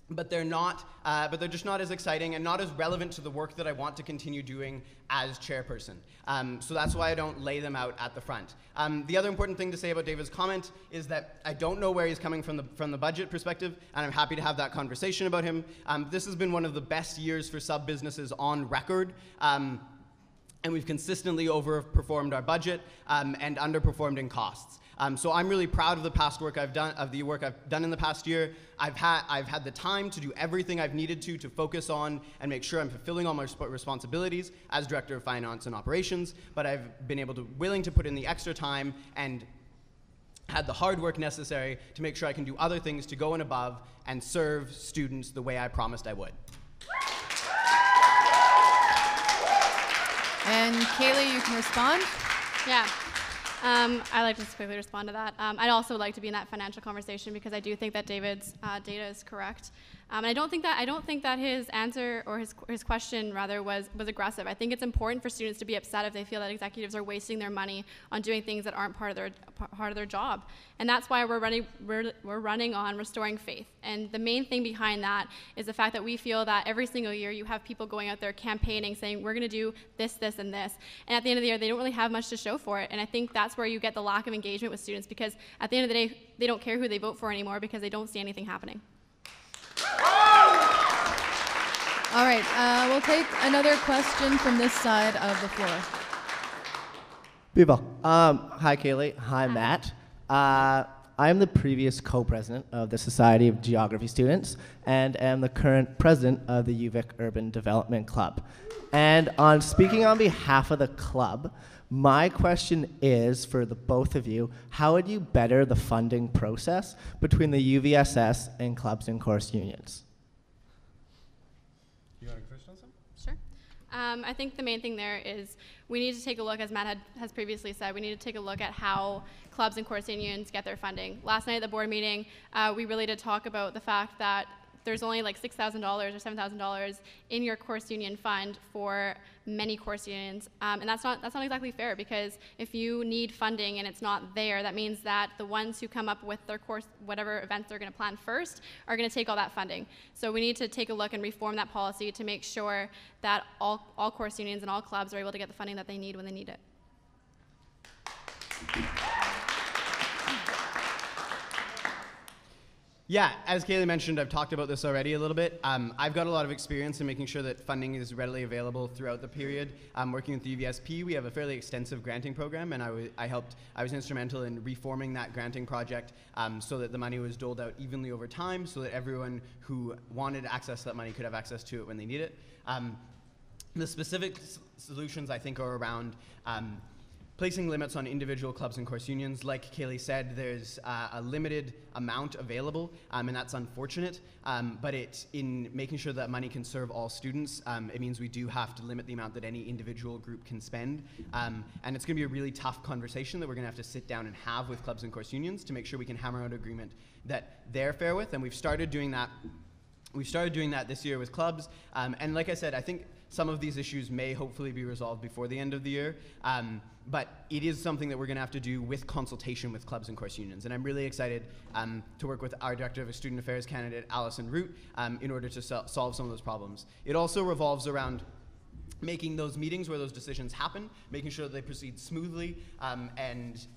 But they're just not as exciting and not as relevant to the work that I want to continue doing as chairperson. So that's why I don't lay them out at the front. The other important thing to say about David's comment is that I don't know where he's coming from the budget perspective, and I'm happy to have that conversation about him. This has been one of the best years for sub-businesses on record. And we've consistently overperformed our budget and underperformed in costs. So I'm really proud of the past work I've done, of the work I've done in the past year. I've had the time to do everything I've needed to focus on and make sure I'm fulfilling all my responsibilities as Director of Finance and Operations, but I've been willing to put in the extra time and had the hard work necessary to make sure I can do other things to go and above and serve students the way I promised I would. And Kaylee, you can respond. Yeah. I'd like to just quickly respond to that. I'd also like to be in that financial conversation because I do think that David's data is correct. And I don't think that his answer or his question rather was aggressive. I think it's important for students to be upset if they feel that executives are wasting their money on doing things that aren't part of their job. And that's why we're running on restoring faith. And the main thing behind that is the fact that we feel that every single year you have people going out there campaigning saying we're going to do this, this, and this. And at the end of the year they don't really have much to show for it. And I think that's where you get the lack of engagement with students because at the end of the day they don't care who they vote for anymore because they don't see anything happening. All right, we'll take another question from this side of the floor. Viva. Hi, Kaylee. Hi, Matt. I'm the previous co-president of the Society of Geography Students and am the current president of the UVic Urban Development Club. And on speaking on behalf of the club, my question is for the both of you, how would you better the funding process between the UVSS and clubs and course unions? You want to go first on some? Sure. I think the main thing there is we need to take a look, as Matt has previously said, we need to take a look at how clubs and course unions get their funding. Last night at the board meeting, we really did talk about the fact that there's only like $6,000 or $7,000 in your course union fund for many course unions, and that's not exactly fair because if you need funding and it's not there, that means that the ones who come up with their course, whatever events they're going to plan first, are going to take all that funding. So we need to take a look and reform that policy to make sure that all course unions and all clubs are able to get the funding that they need when they need it. Yeah, as Kaylee mentioned, I've talked about this already a little bit. I've got a lot of experience in making sure that funding is readily available throughout the period. Working with the UVSP, we have a fairly extensive granting program, and I was instrumental in reforming that granting project so that the money was doled out evenly over time so that everyone who wanted access to that money could have access to it when they need it. The specific solutions, I think, are around placing limits on individual clubs and course unions. Like Kaylee said, there's a limited amount available, and that's unfortunate, but in making sure that money can serve all students, it means we do have to limit the amount that any individual group can spend, and it's going to be a really tough conversation that we're going to have to sit down and have with clubs and course unions to make sure we can hammer out an agreement that they're fair with, and we've started doing that. We've started doing that this year with clubs, and like I said, I think Some of these issues may hopefully be resolved before the end of the year, but it is something that we're going to have to do with consultation with clubs and course unions. And I'm really excited to work with our Director of Student Affairs candidate, Alison Root, in order to solve some of those problems. It also revolves around making those meetings where those decisions happen, making sure that they proceed smoothly, and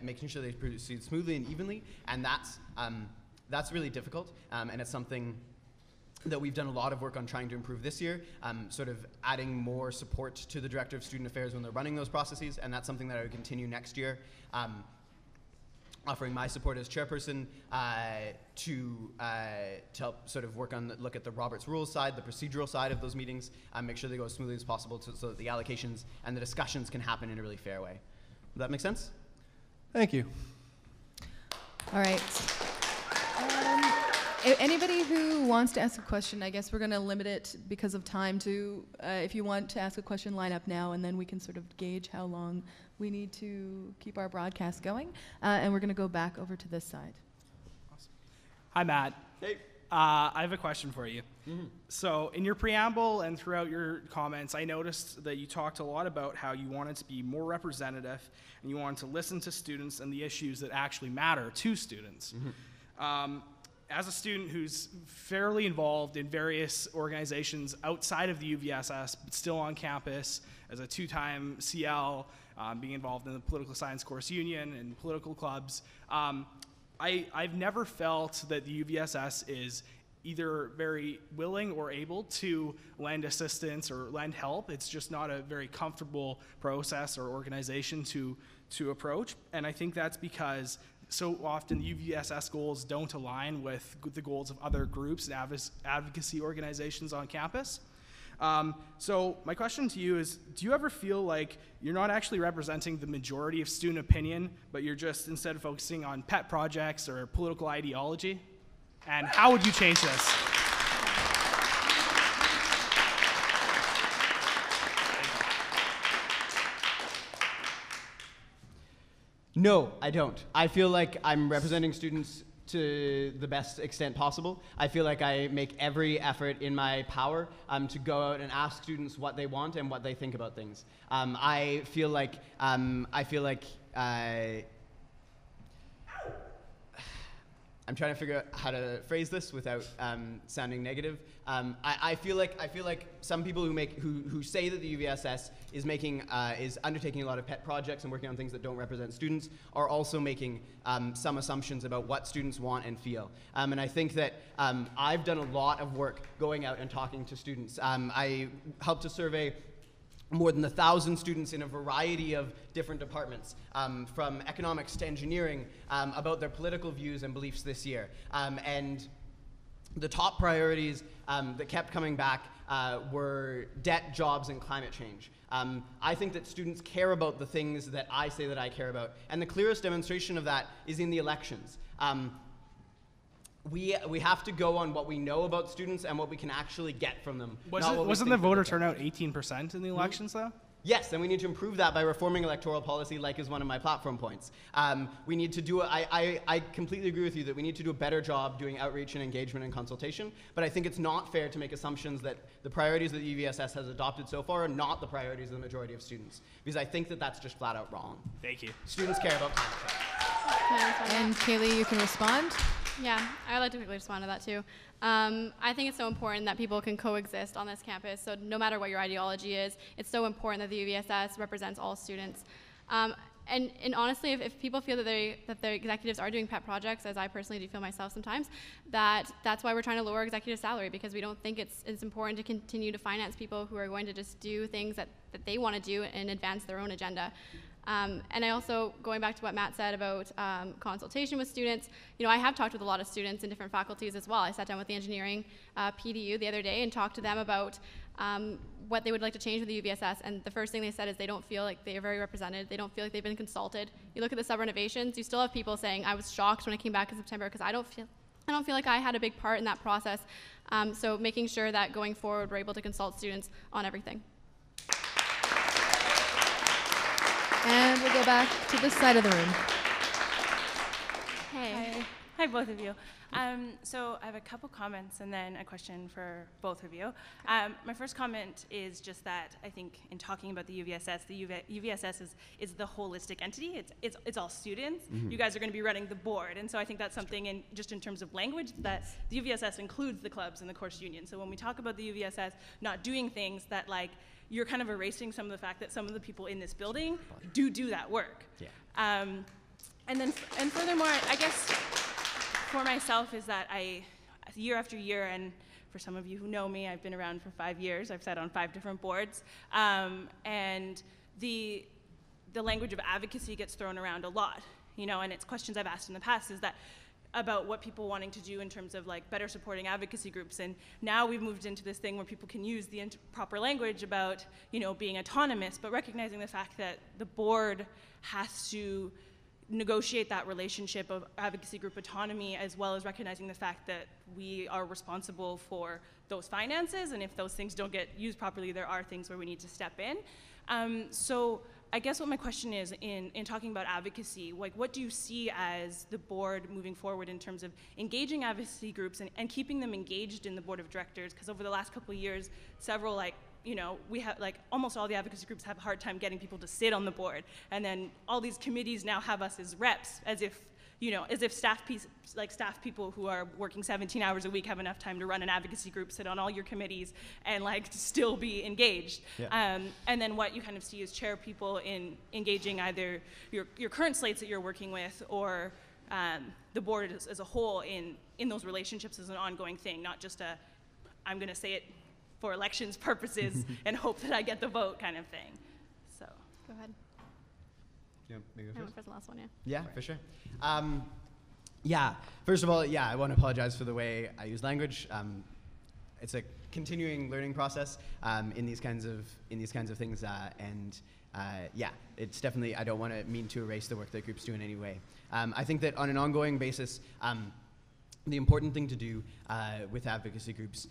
making sure they proceed smoothly and evenly. And that's really difficult, and it's something that we've done a lot of work on trying to improve this year, sort of adding more support to the Director of Student Affairs when they're running those processes, and that's something that I would continue next year. Offering my support as chairperson to help sort of look at the Roberts Rules side, the procedural side of those meetings, make sure they go as smoothly as possible so that the allocations and the discussions can happen in a really fair way. Does that make sense? Thank you. All right. Anybody who wants to ask a question, I guess we're going to limit it because of time to, if you want to ask a question, line up now, and then we can sort of gauge how long we need to keep our broadcast going. And we're going to go back over to this side. Awesome. Hi, Matt. Hey. I have a question for you. So in your preamble and throughout your comments, I noticed that you talked a lot about how you wanted to be more representative and you wanted to listen to students and the issues that actually matter to students. As a student who's fairly involved in various organizations outside of the UVSS, but still on campus, as a 2-time CL, being involved in the political science course union and political clubs, I've never felt that the UVSS is either very willing or able to lend assistance or lend help. It's just not a very comfortable process or organization to approach. And I think that's because so often the UVSS goals don't align with the goals of other groups and advocacy organizations on campus. So my question to you is, do you ever feel like you're not actually representing the majority of student opinion, but you're just instead focusing on pet projects or political ideology? And how would you change this? No, I don't. I feel like I'm representing students to the best extent possible. I feel like I make every effort in my power to go out and ask students what they want and what they think about things. I feel like I'm trying to figure out how to phrase this without sounding negative. I feel like some people who say that the UVSS is undertaking a lot of pet projects and working on things that don't represent students are also making some assumptions about what students want and feel. And I think that I've done a lot of work going out and talking to students. I helped to survey more than 1,000 students in a variety of different departments, from economics to engineering, about their political views and beliefs this year. And the top priorities that kept coming back were debt, jobs, and climate change. I think that students care about the things that I say that I care about, and the clearest demonstration of that is in the elections. We have to go on what we know about students and what we can actually get from them. Wasn't the voter turnout 18% in the elections, though? Yes, and we need to improve that by reforming electoral policy, like is one of my platform points. We need to do, I completely agree with you that we need to do a better job doing outreach and engagement and consultation, but I think it's not fair to make assumptions that the priorities that the UVSS has adopted so far are not the priorities of the majority of students, because I think that that's just flat out wrong. Thank you. Students care about climate change. And Kaylee, you can respond. Yeah, I'd like to quickly respond to that too. I think it's so important that people can coexist on this campus. So no matter what your ideology is, it's so important that the UVSS represents all students. And honestly, if people feel that their executives are doing pet projects, as I personally do feel myself sometimes, that's why we're trying to lower executive salary, because we don't think it's important to continue to finance people who are going to just do things that they want to do and advance their own agenda. And I also, going back to what Matt said about consultation with students, I have talked with a lot of students in different faculties as well. I sat down with the engineering PDU the other day and talked to them about what they would like to change with the UVSS, and the first thing they said is they don't feel like they are very represented. They don't feel like they've been consulted. You look at the sub-renovations, you still have people saying, I was shocked when I came back in September because I don't feel like I had a big part in that process. So making sure that going forward we're able to consult students on everything. And we'll go back to this side of the room. Hey. Hi Hi, both of you. So I have a couple comments and then a question for both of you. My first comment is just that I think in talking about the UVSS, the UVSS is the holistic entity. It's all students. Mhm. You guys are going to be running the board, and so I think that's something just in terms of language that the UVSS includes the clubs and the course union. So when we talk about the UVSS not doing things that like you're kind of erasing some of the fact that some of the people in this building do that work. Yeah. And furthermore, I guess for myself is that year after year, and for some of you who know me, I've been around for 5 years. I've sat on 5 different boards, and the language of advocacy gets thrown around a lot, you know. And it's questions I've asked in the past is that about what people wanting to do in terms of like better supporting advocacy groups. And now we've moved into this thing where people can use the proper language about, you know, being autonomous, but recognizing the fact that the board has to negotiate that relationship of advocacy group autonomy, as well as recognizing the fact that we are responsible for those finances, and if those things don't get used properly, there are things where we need to step in. So I guess what my question is, in talking about advocacy, like what do you see as the board moving forward in terms of engaging advocacy groups and keeping them engaged in the board of directors? Because over the last couple of years, several we have almost all the advocacy groups have a hard time getting people to sit on the board, and then all these committees now have us as reps, as if staff people who are working 17 hours a week have enough time to run an advocacy group, sit on all your committees, and still be engaged. Yeah. And then what you kind of see is chair people in engaging either your current slates that you're working with, or the board as a whole in those relationships as an ongoing thing, not just I'm going to say it for elections purposes and hope that I get the vote kind of thing. So go ahead. Yeah, maybe I went for the last one, yeah. Yeah, for sure. First of all, I want to apologize for the way I use language. It's a continuing learning process in these kinds of things, it's definitely, I don't want to mean to erase the work that groups do in any way. I think that on an ongoing basis, the important thing to do with advocacy groups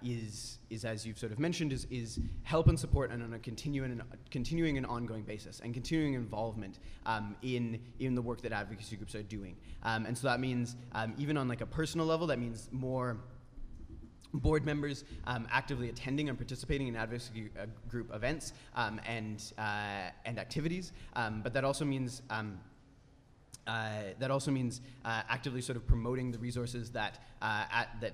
is, as you've sort of mentioned, is help and support and on a continuing and ongoing basis, and continuing involvement in the work that advocacy groups are doing. And so that means, even on like a personal level, that means more board members actively attending and participating in advocacy group events and activities, but that also means actively sort of promoting the resources that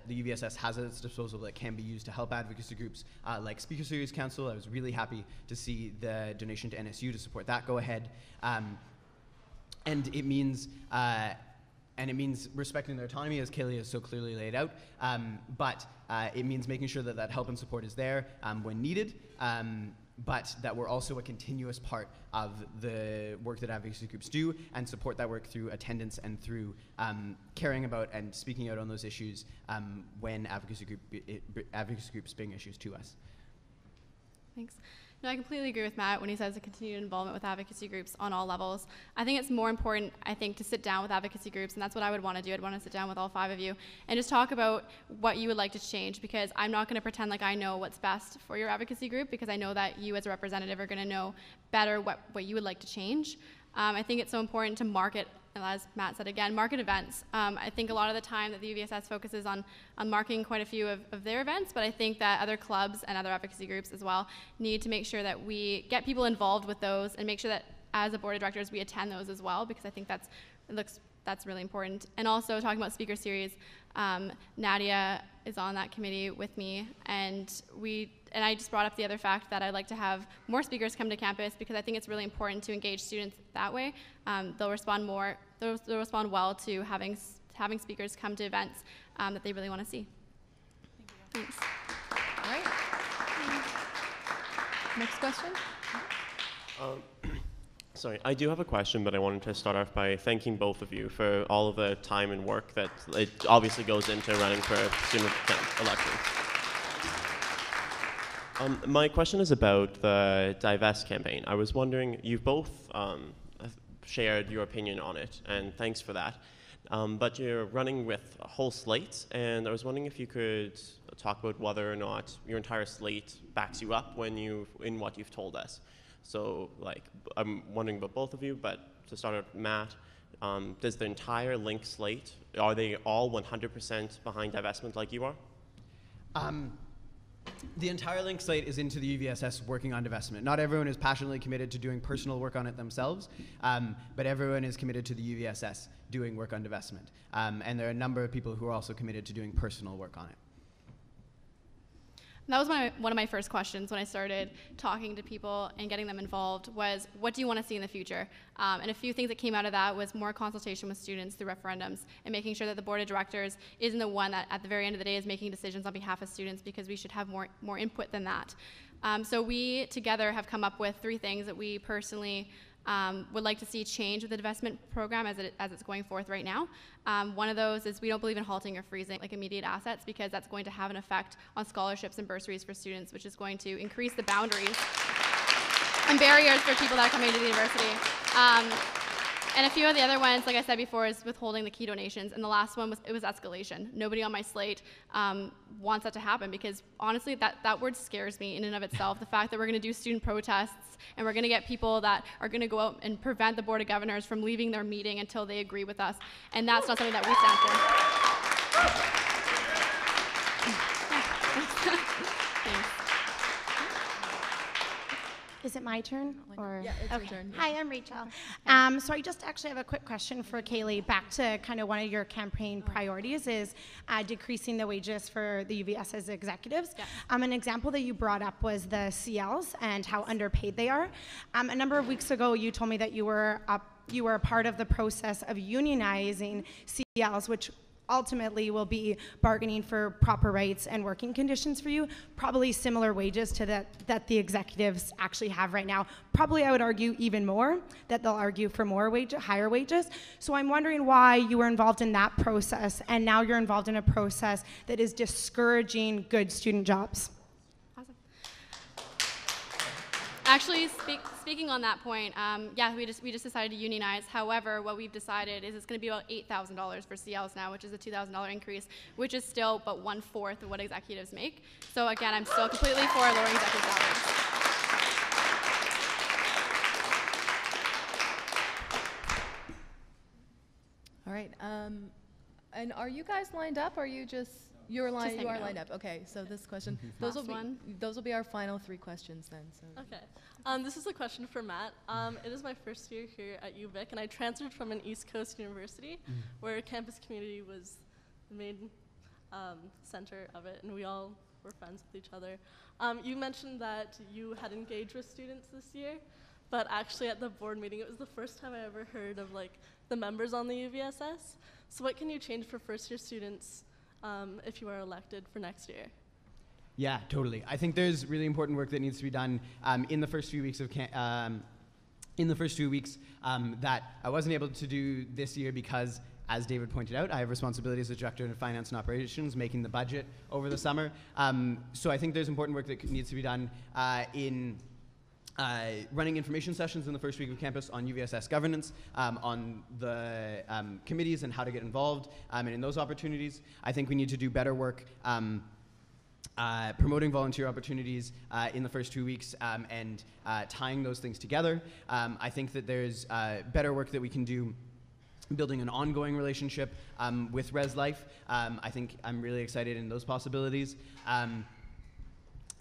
the UVSS has at its disposal that can be used to help advocacy groups, like Speaker Series Council. I was really happy to see the donation to NSU to support that go ahead, and it means respecting their autonomy, as Kaylee has so clearly laid out, but it means making sure that help and support is there when needed, but that we're also a continuous part of the work that advocacy groups do, and support that work through attendance and through caring about and speaking out on those issues when advocacy groups bring issues to us. Thanks. No, I completely agree with Matt when he says the continued involvement with advocacy groups on all levels. I think it's more important, to sit down with advocacy groups, and that's what I would want to do. I'd want to sit down with all 5 of you and just talk about what you would like to change, because I'm not going to pretend like I know what's best for your advocacy group, because I know that you as a representative are going to know better what you would like to change. I think it's so important to market, as Matt said again, market events. I think a lot of the time that the UVSS focuses on marketing quite a few of their events, but I think that other clubs and other advocacy groups as well need to make sure that we get people involved with those, and make sure that as a board of directors we attend those as well, because I think that's really important. And also talking about speaker series, Nadia is on that committee with me, and I just brought up the other fact that I'd like to have more speakers come to campus, because I think it's really important to engage students that way. They'll respond well to having speakers come to events that they really want to see. Thanks. All right. Next question. Sorry, I do have a question, but I wanted to start off by thanking both of you for all of the time and work that it obviously goes into running for student elections. My question is about the Divest campaign. I was wondering, you've both shared your opinion on it, and thanks for that. But you're running with a whole slate, and I was wondering if you could talk about whether or not your entire slate backs you up in what you've told us. So, I'm wondering about both of you, but to start with Matt, does the entire Link slate, are they all 100% behind divestment like you are? The entire Link slate is into the UVSS working on divestment. Not everyone is passionately committed to doing personal work on it themselves, but everyone is committed to the UVSS doing work on divestment. And there are a number of people who are also committed to doing personal work on it. That was one of my first questions when I started talking to people and getting them involved was, what do you want to see in the future? And a few things that came out of that was more consultation with students through referendums and making sure that the board of directors isn't the one that at the very end of the day is making decisions on behalf of students, because we should have more input than that. So we together have come up with 3 things that we personally would like to see change with the divestment program as it's going forth right now. One of those is we don't believe in halting or freezing like immediate assets, because that's going to have an effect on scholarships and bursaries for students, which is going to increase the boundaries and barriers for people that are coming to the university. And a few of the other ones, like I said before, is withholding the key donations. And the last one was escalation. Nobody on my slate wants that to happen, because honestly, that word scares me in and of itself. The fact that we're going to do student protests and we're going to get people that are going to go out and prevent the Board of Governors from leaving their meeting until they agree with us. And that's not something that we stand for. Thanks. Is it my turn? Or? Yeah, it's your turn. Hi, I'm Rachel. So I just actually have a quick question for Kaylee. Back to kind of one of your campaign priorities is decreasing the wages for the UVSS executives. Yeah. An example that you brought up was the CLs and how underpaid they are. A number of weeks ago, you told me that you were a part of the process of unionizing CLs, which ultimately will be bargaining for proper rights and working conditions for you, probably similar wages to that the executives actually have right now. Probably, I would argue even more, that they'll argue for higher wages. So I'm wondering why you were involved in that process, and now you're involved in a process that is discouraging good student jobs. Awesome. Actually, speaking on that point, yeah, we just decided to unionize. However, what we've decided is it's going to be about $8,000 for CLs now, which is a $2,000 increase, which is still but 1/4 of what executives make. So again, I'm still completely for lowering executive salaries. All right. And are you guys lined up? Or are you just you are lined up? Okay. So this question, those will be our final 3 questions then. So. Okay. This is a question for Matt. It is my first year here at UVic, and I transferred from an East Coast university where campus community was the main center of it, and we all were friends with each other. You mentioned that you had engaged with students this year, but actually at the board meeting, it was the first time I ever heard of the members on the UVSS. So what can you change for first-year students if you are elected for next year? Yeah, totally. I think there's really important work that needs to be done in the first few weeks of that I wasn't able to do this year because, as David pointed out, I have responsibilities as Director of Finance and Operations, making the budget over the summer. So I think there's important work that needs to be done in running information sessions in the first week of campus on UVSS governance, on the committees and how to get involved, and in those opportunities. I think we need to do better work promoting volunteer opportunities in the first 2 weeks and tying those things together. I think that there's better work that we can do building an ongoing relationship with Res Life. I think I'm really excited in those possibilities.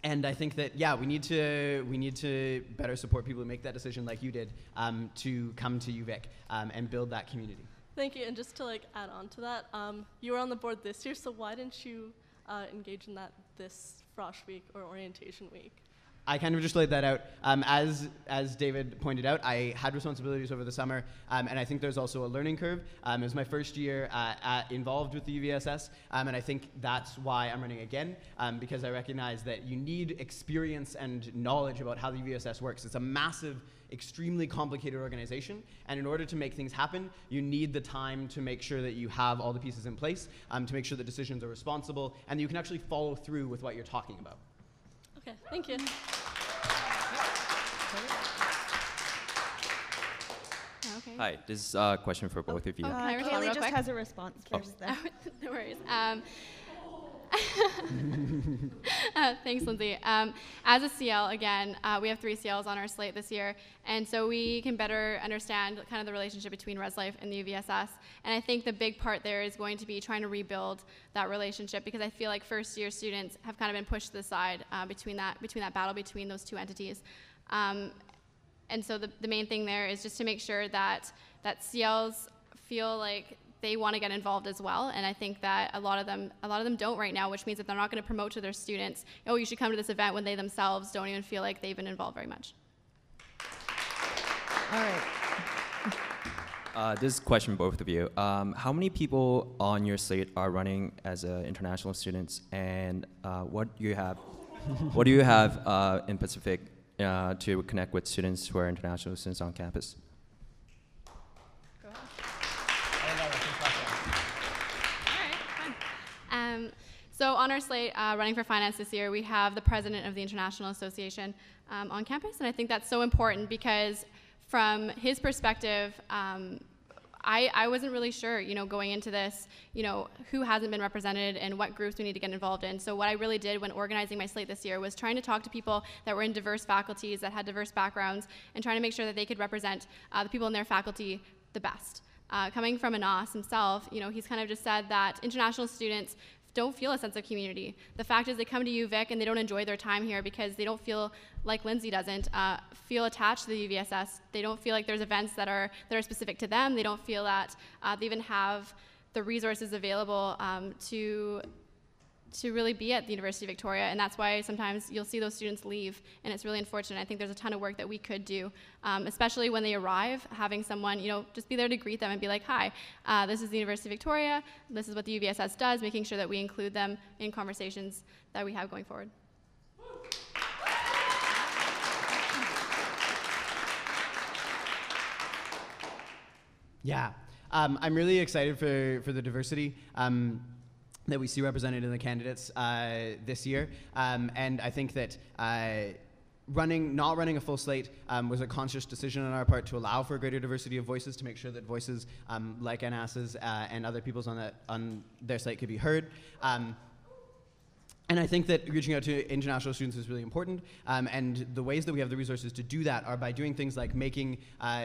And I think that, yeah, we need to better support people who make that decision like you did to come to UVic and build that community. Thank you. And just to add on to that, you were on the board this year, so why didn't you engage in that this Frosh Week or Orientation Week? I kind of just laid that out. As David pointed out, I had responsibilities over the summer, and I think there's also a learning curve. It was my first year involved with the UVSS, and I think that's why I'm running again, because I recognize that you need experience and knowledge about how the UVSS works. It's a massive, extremely complicated organization, and in order to make things happen, you need the time to make sure that you have all the pieces in place, to make sure that decisions are responsible, and you can actually follow through with what you're talking about. Okay, thank you. Okay. Hi, this is a question for both of you. Can I respond Kaylee real just quick? has a response first. Then. No worries. Thanks, Lindsay. As a CL, again, we have 3 CLs on our slate this year, and so we can better understand kind of the relationship between Res Life and the UVSS. And I think the big part there is going to be trying to rebuild that relationship, because I feel like first-year students have kind of been pushed to the side between that battle between those 2 entities. And so the main thing there is just to make sure that CLs feel like they want to get involved as well, and I think that a lot of them don't right now, which means that they're not going to promote to their students, oh, you should come to this event, when they themselves don't even feel like they've been involved very much. All right. This is a question for both of you. How many people on your slate are running as international students, and what do you have in Pacific to connect with students who are international students on campus? So on our slate, running for finance this year, we have the president of the International Association on campus, and I think that's so important because from his perspective, I wasn't really sure, going into this, who hasn't been represented and what groups we need to get involved in. So what I really did when organizing my slate this year was trying to talk to people that were in diverse faculties, that had diverse backgrounds, and trying to make sure that they could represent the people in their faculty the best. Coming from Anas himself, he's kind of just said that international students don't feel a sense of community. The fact is they come to UVic and they don't enjoy their time here because they don't feel, like Lindsay doesn't, feel attached to the UVSS. They don't feel like there's events that are specific to them. They don't feel that they even have the resources available to really be at the University of Victoria, and that's why sometimes you'll see those students leave, and it's really unfortunate. I think there's a ton of work that we could do, especially when they arrive, having someone, just be there to greet them and be like, hi, this is the University of Victoria, this is what the UVSS does, making sure that we include them in conversations that we have going forward. Yeah, I'm really excited for the diversity that we see represented in the candidates this year, and I think that not running a full slate was a conscious decision on our part to allow for a greater diversity of voices, to make sure that voices like Anas's and other people's on their slate could be heard. And I think that reaching out to international students is really important, and the ways that we have the resources to do that are by doing things like making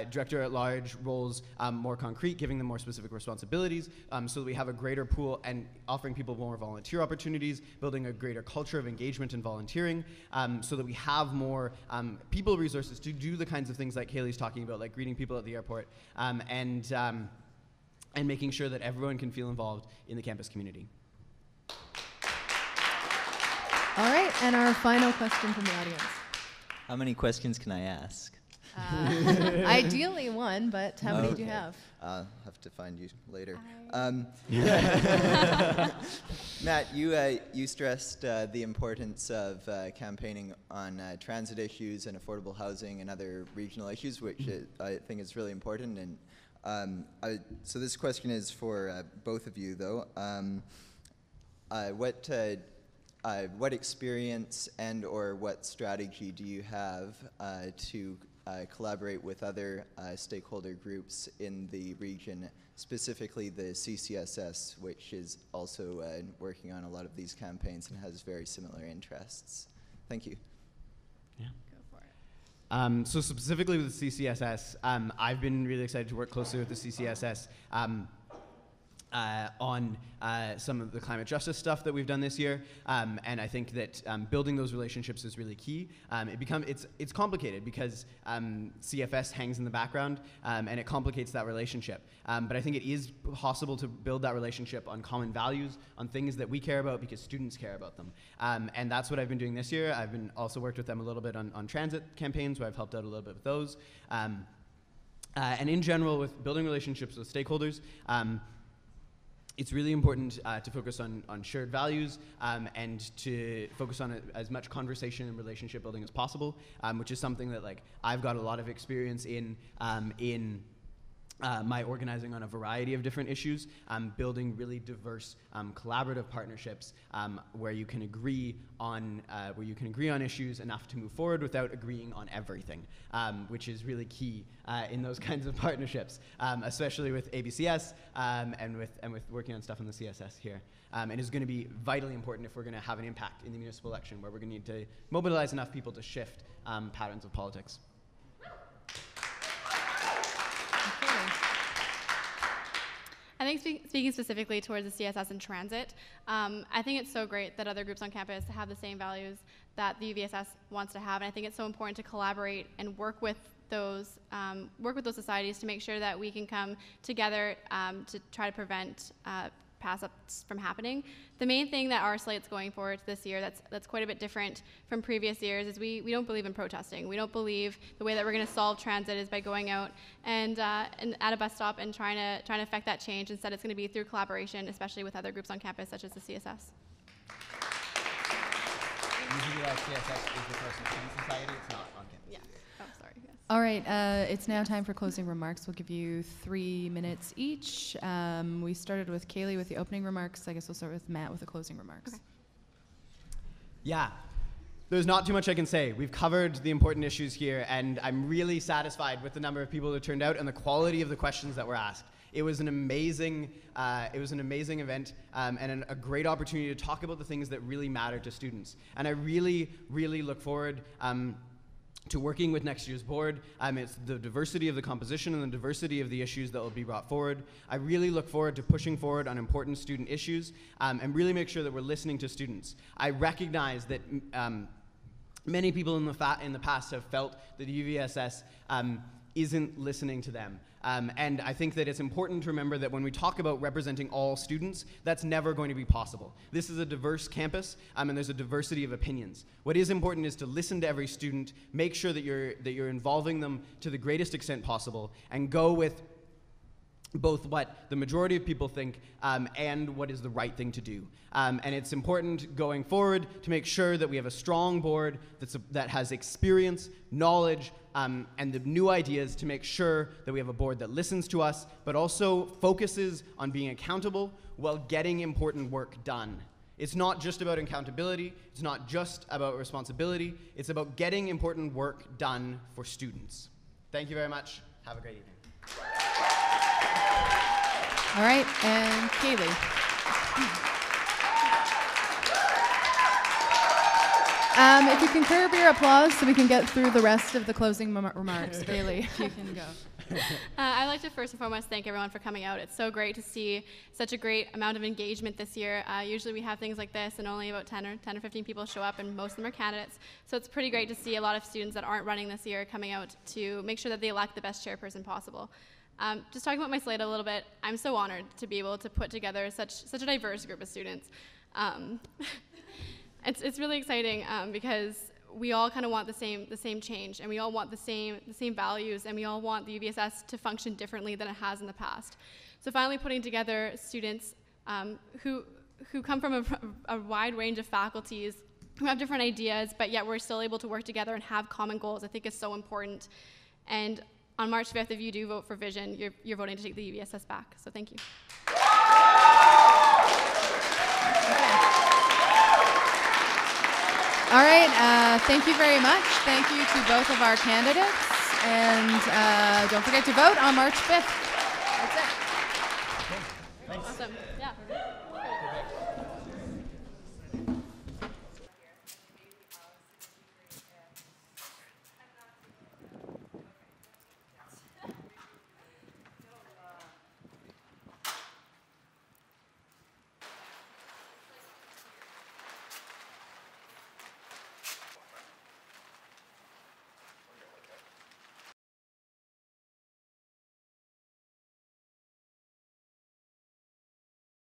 director-at-large roles more concrete, giving them more specific responsibilities, so that we have a greater pool, and offering people more volunteer opportunities, building a greater culture of engagement and volunteering, so that we have more people resources to do the kinds of things like Kaylee's talking about, like greeting people at the airport, and making sure that everyone can feel involved in the campus community. All right, and our final question from the audience. How many questions can I ask? Ideally 1, but how many do you have? I'll have to find you later. Matt, you stressed the importance of campaigning on transit issues and affordable housing and other regional issues, which I think is really important. And so this question is for both of you, though. What experience and or what strategy do you have to collaborate with other stakeholder groups in the region, specifically the CCSS, which is also working on a lot of these campaigns and has very similar interests? Thank you. Yeah. Go for it. So specifically with the CCSS, I've been really excited to work closely with the CCSS on some of the climate justice stuff that we've done this year, and I think that building those relationships is really key. It's complicated because CFS hangs in the background, and it complicates that relationship. But I think it is possible to build that relationship on common values, on things that we care about because students care about them. And that's what I've been doing this year. I've been also worked with them a little bit on transit campaigns, where I've helped out a little bit with those. And in general, with building relationships with stakeholders, it's really important to focus on shared values and to focus on as much conversation and relationship building as possible, which is something that I've got a lot of experience in my organizing on a variety of different issues, building really diverse collaborative partnerships where you can agree on issues enough to move forward without agreeing on everything, which is really key in those kinds of partnerships, especially with ABCS and with working on stuff in the CSS here. And is going to be vitally important if we're going to have an impact in the municipal election, where we're going to need to mobilize enough people to shift patterns of politics. I think speaking specifically towards the CSS and transit, I think it's so great that other groups on campus have the same values that the UVSS wants to have, and I think it's so important to collaborate and work with those societies to make sure that we can come together to try to prevent pass-ups from happening. The main thing that our slate's going for this year that's quite a bit different from previous years is we don't believe in protesting. We don't believe the way that we're going to solve transit is by going out and at a bus stop and trying to affect that change. Instead, it's going to be through collaboration, especially with other groups on campus, such as the CSS. Usually CSS is the person in society, it's not on campus. Yeah. Oh, sorry. Yes. All right, it's now time for closing remarks. We'll give you 3 minutes each. We started with Kaylee with the opening remarks. I guess we'll start with Matt with the closing remarks. Okay. Yeah, there's not too much I can say. We've covered the important issues here, and I'm really satisfied with the number of people that turned out and the quality of the questions that were asked. It was an amazing event and a great opportunity to talk about the things that really matter to students. And I really, really look forward to working with next year's board. It's the diversity of the composition and the diversity of the issues that will be brought forward. I really look forward to pushing forward on important student issues and really make sure that we're listening to students. I recognize that many people in the past have felt that UVSS isn't listening to them. And I think that it's important to remember that when we talk about representing all students, that's never going to be possible. This is a diverse campus, and there's a diversity of opinions. What is important is to listen to every student, make sure that you're involving them to the greatest extent possible, and go with both what the majority of people think and what is the right thing to do. And it's important going forward to make sure that we have a strong board that has experience, knowledge, and the new ideas to make sure that we have a board that listens to us, but also focuses on being accountable while getting important work done. It's not just about accountability, it's not just about responsibility, it's about getting important work done for students. Thank you very much. Have a great evening. All right, and Kaylee. If you can curb your applause so we can get through the rest of the closing remarks. Kaylee, you can go. I'd like to first and foremost thank everyone for coming out. It's so great to see such a great amount of engagement this year. Usually we have things like this and only about 10 or 15 people show up, and most of them are candidates. So it's pretty great to see a lot of students that aren't running this year coming out to make sure that they elect the best chairperson possible. Just talking about my slate a little bit, I'm so honored to be able to put together such a diverse group of students. It's really exciting because we all kind of want the same change, and we all want the same values, and we all want the UVSS to function differently than it has in the past. So finally putting together students who come from a wide range of faculties, who have different ideas, but yet we're still able to work together and have common goals, I think is so important. And on March 5th, if you do vote for Vision, you're voting to take the UVSS back. So thank you. All right, thank you very much. Thank you to both of our candidates. And don't forget to vote on March 5th. That's it. Awesome. Yeah.